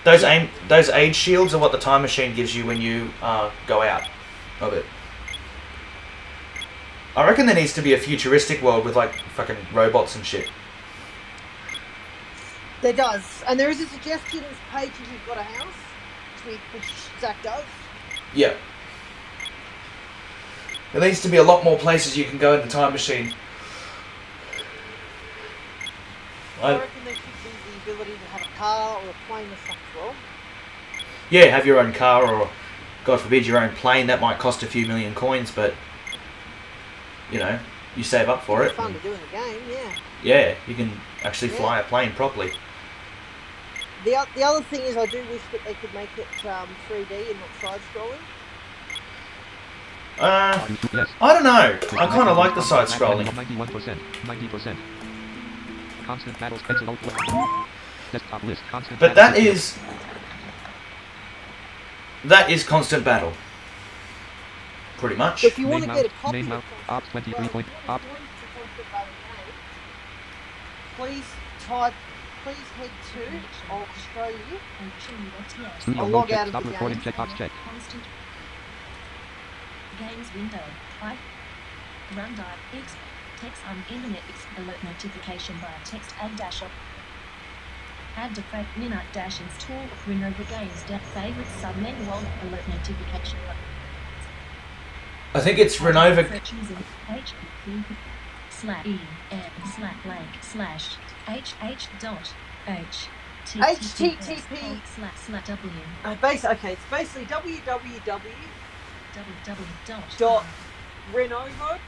Those aid shields are what the time machine gives you when you go out of it. I reckon there needs to be a futuristic world with like fucking robots and shit.
There does. And there is a suggestions page if you've got a house, which Zach does.
Yeah. There needs to be a lot more places you can go in the time machine.
I reckon there should be the ability to have a car or a plane or something as well.
Yeah, have your own car or, God forbid, your own plane. That might cost a few million coins, but, you know, you save up for it.
It's fun to do in the game, yeah.
Yeah, you can actually fly a plane properly.
The other thing is I do wish that they could make it 3D and not side-scrolling.
I don't know. I kind of like the side-scrolling.
91%. 90%. Constant battles. Exit alt. Desktop list. Constant
But
battles.
that is constant battle. Pretty much.
So if you want to get a copy
Main
of
mount. Opt 23 point. Opt.
please head to Australia.
Studio
I'll
mode
log
check.
out of
Stop
the
recording.
game.
Checkbox check.
Constant. Games window. Run dial. X. Text on internet. X. Alert notification via text. Add dash up. Add default minute dash install. Renova games. Favorite submenu. Alert notification.
I think it's Renova.
Choosing HTTP /EN/blank/ HH dot H
HTTP
//W.
Okay, it's basically www
dot
Renovo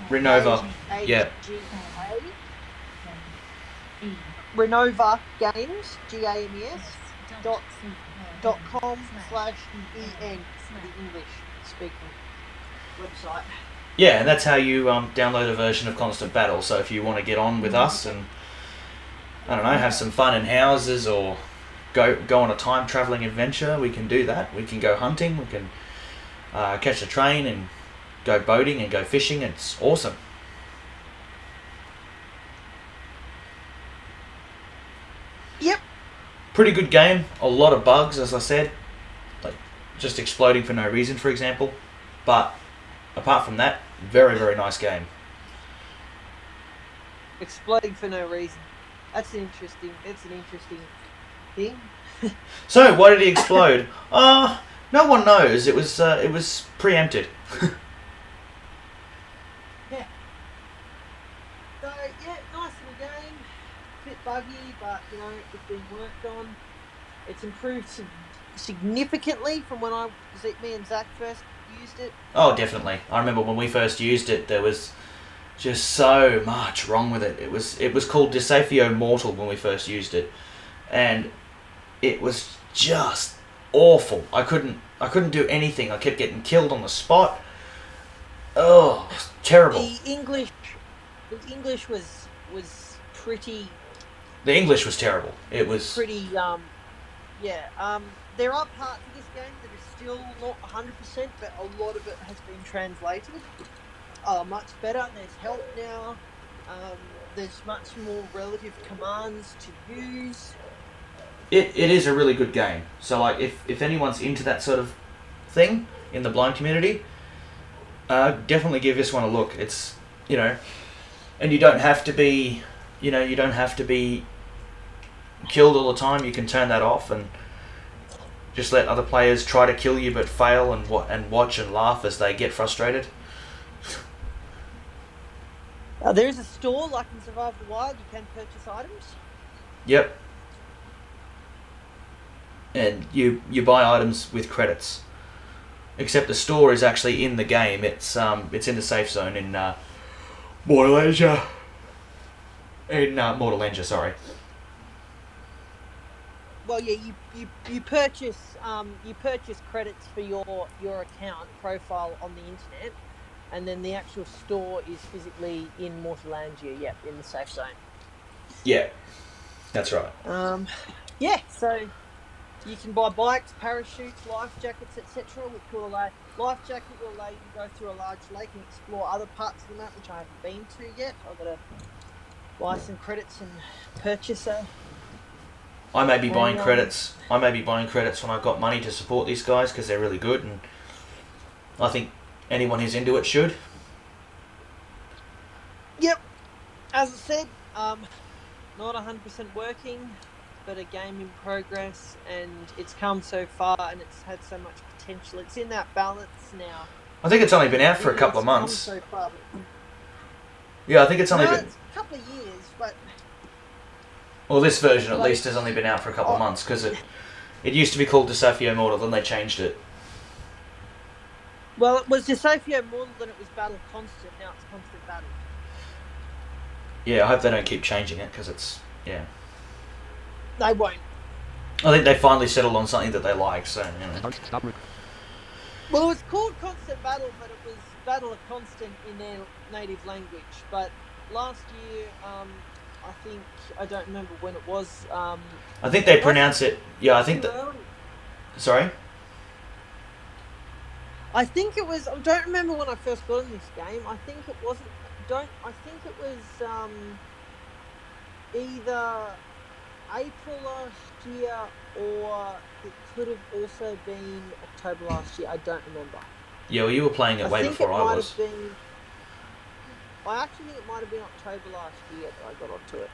Renova. Yeah.
Renova Games games.com/en, the English speaking website.
Yeah, and that's how you download a version of Constant Battle. So if you want to get on with us and, I don't know, have some fun in houses or go on a time travelling adventure, we can do that. We can go hunting, we can catch a train and go boating and go fishing. It's awesome.
Yep.
Pretty good game. A lot of bugs, as I said, like just exploding for no reason, for example. But apart from that, very, very nice game.
Exploding for no reason. That's an interesting thing.
So, why did he explode? No one knows. It was preempted.
Yeah. So yeah, nice little game. Bit buggy, but you know it's been worked on. It's improved significantly from when me and Zach first used it.
Oh, definitely. I remember when we first used it, there was just so much wrong with it. It was called Desafio Mortal when we first used it, and it was just awful. I couldn't do anything. I kept getting killed on the spot. Oh, terrible.
The English was pretty.
The English was terrible. It was
pretty. There are parts of this game that are still not 100%, but a lot of it has been translated. Much better. There's help now. There's much more relative commands to use.
It is a really good game. So like if anyone's into that sort of thing in the blind community, definitely give this one a look. It's, you know, and you don't have to be killed all the time. You can turn that off and just let other players try to kill you but fail and watch and laugh as they get frustrated.
There is a store like in Survive the Wild. You can purchase items.
Yep. And you buy items with credits. Except the store is actually in the game. It's in the safe zone in Mortal Engine. Sorry.
Well, yeah, you purchase credits for your account profile on the internet, and then the actual store is physically in Mortalangia. Yep, in the safe zone.
Yeah, that's right.
Yeah, so you can buy bikes, parachutes, life jackets, etc. Life jacket will allow you to go through a large lake and explore other parts of the map, which I haven't been to yet. I've got to buy some credits and purchase a.
I may be buying credits. I may be buying credits when I've got money to support these guys because they're really good, and I think anyone who's into it should.
Yep. As I said, not 100% working, but a game in progress, and it's come so far, and it's had so much potential. It's in that balance now.
I think it's only been out for a couple of months.
So far,
yeah, I think it's only been
it's a couple of years, but.
Well, this version at least has only been out for a couple of months because it used to be called Desafio Mortal, then they changed it.
Well, it was Desafio Mortal, then it was Battle Constant, now it's Constant Battle.
Yeah, I hope they don't keep changing it because it's, yeah.
They won't.
I think they finally settled on something that they like, so, you know.
Well, it was called Constant Battle, but it was Battle of Constant in their native language. But last year, I think, I don't remember when it was.
I think they pronounce it. Yeah, I think that.
early.
Sorry.
I think it was. I don't remember when I first got in this game. I think it wasn't. I think it was either April last year, or it could have also been October last year. I don't remember.
Yeah, well, you were playing it way before I was.
I actually think it might have been October last year that I got onto it.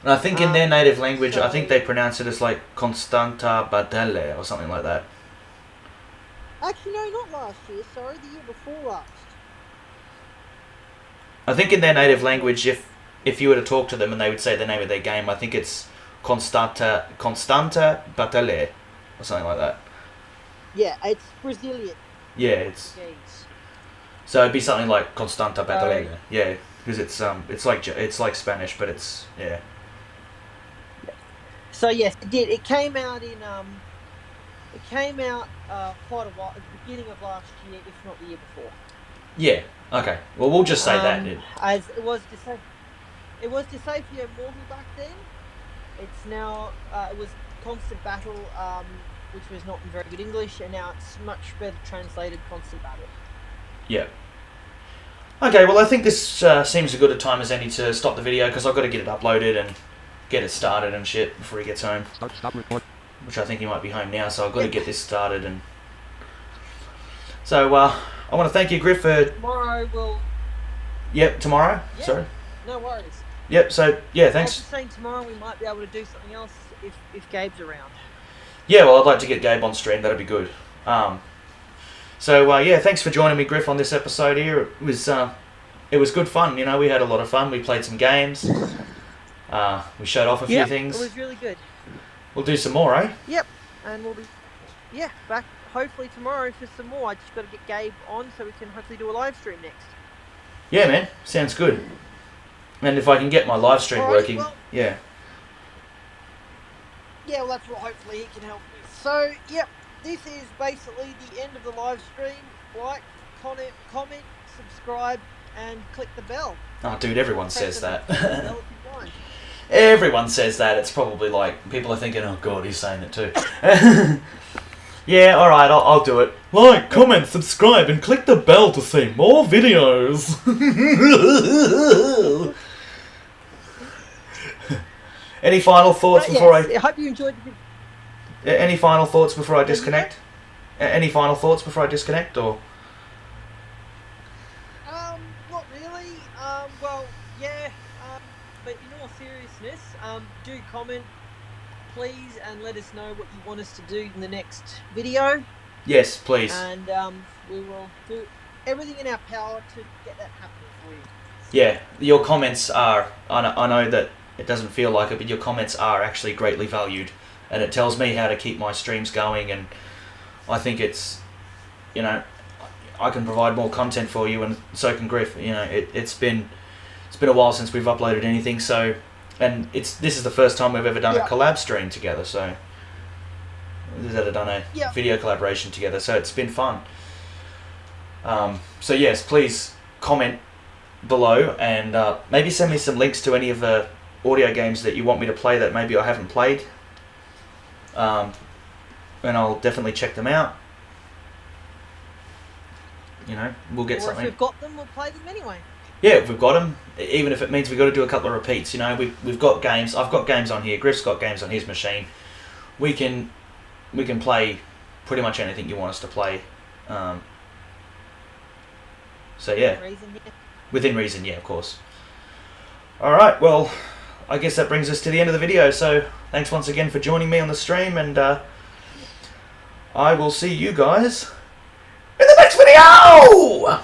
And I think in their native language, I think they pronounce it as like Constanta Batelle or something like that.
Actually, no, not last year. Sorry, the year before last.
I think in their native language, if you were to talk to them and they would say the name of their game, I think it's Constanta Batelle or something like that.
Yeah, it's Brazilian.
Yeah, it's. So it'd be something like Constanta Battle. Yeah, because it's like Spanish, but it's yeah.
So yes, it did. It came out in quite a while at the beginning of last year, if not the year before.
Yeah. Okay. Well, we'll just say that.
As it was Desafio Mortal back then. It's now it was Constant Battle, which was not in very good English, and now it's much better translated Constant Battle.
Yeah. Okay, well, I think this seems as good a time as any to stop the video, because I've got to get it uploaded and get it started and shit before he gets home.
Stop record.
Which I think he might be home now, so I've got to get this started. And so I want to thank you, Griff, for...
Tomorrow we'll...
Yep, tomorrow?
Yeah,
sorry?
No worries.
Yep, so, yeah, thanks.
I was saying tomorrow we might be able to do something else if Gabe's around.
Yeah, well, I'd like to get Gabe on stream. That'd be good. So yeah, thanks for joining me, Griff, on this episode here. It was good fun. You know, we had a lot of fun. We played some games. We showed off a few things.
It was really good.
We'll do some more, eh?
Yep, and we'll be back hopefully tomorrow for some more. I just got to get Gabe on so we can hopefully do a live stream next.
Yeah, man, sounds good. And if I can get my live stream working, yeah.
Yeah, well, that's what hopefully he can help with. So, yep, this is basically the end of the live stream. Like, comment, subscribe, and click the bell.
Oh, dude, everyone says that. Everyone says that. It's probably like, people are thinking, oh god, he's saying it too. Yeah, alright, I'll do it. Like, comment, subscribe, and click the bell to see more videos. Any final thoughts before I
hope you enjoyed the...
Any final thoughts before I disconnect? Any final thoughts before I disconnect, or?
Not really. Well, yeah. But in all seriousness, do comment, please, and let us know what you want us to do in the next video.
Yes, please.
And we will do everything in our power to get that happening for you.
Yeah, your comments are. I know that it doesn't feel like it, but your comments are actually greatly valued, and it tells me how to keep my streams going, and I think it's, you know, I can provide more content for you, and so can Griff. You know, it's been a while since we've uploaded anything, so, and this is the first time we've ever done a collab stream together, so we've ever done a video collaboration together, so it's been fun. So yes, please comment below, and maybe send me some links to any of the audio games that you want me to play that maybe I haven't played, and I'll definitely check them out. You know, we'll get something.
If we've got them, we'll play them anyway.
Yeah, if we've got them, even if it means we've got to do a couple of repeats. You know, we've got games. I've got games on here. Griff's got games on his machine. We can play pretty much anything you want us to play. So yeah, within reason, yeah, of course. All right, well, I guess that brings us to the end of the video. So thanks once again for joining me on the stream, and I will see you guys in the next video!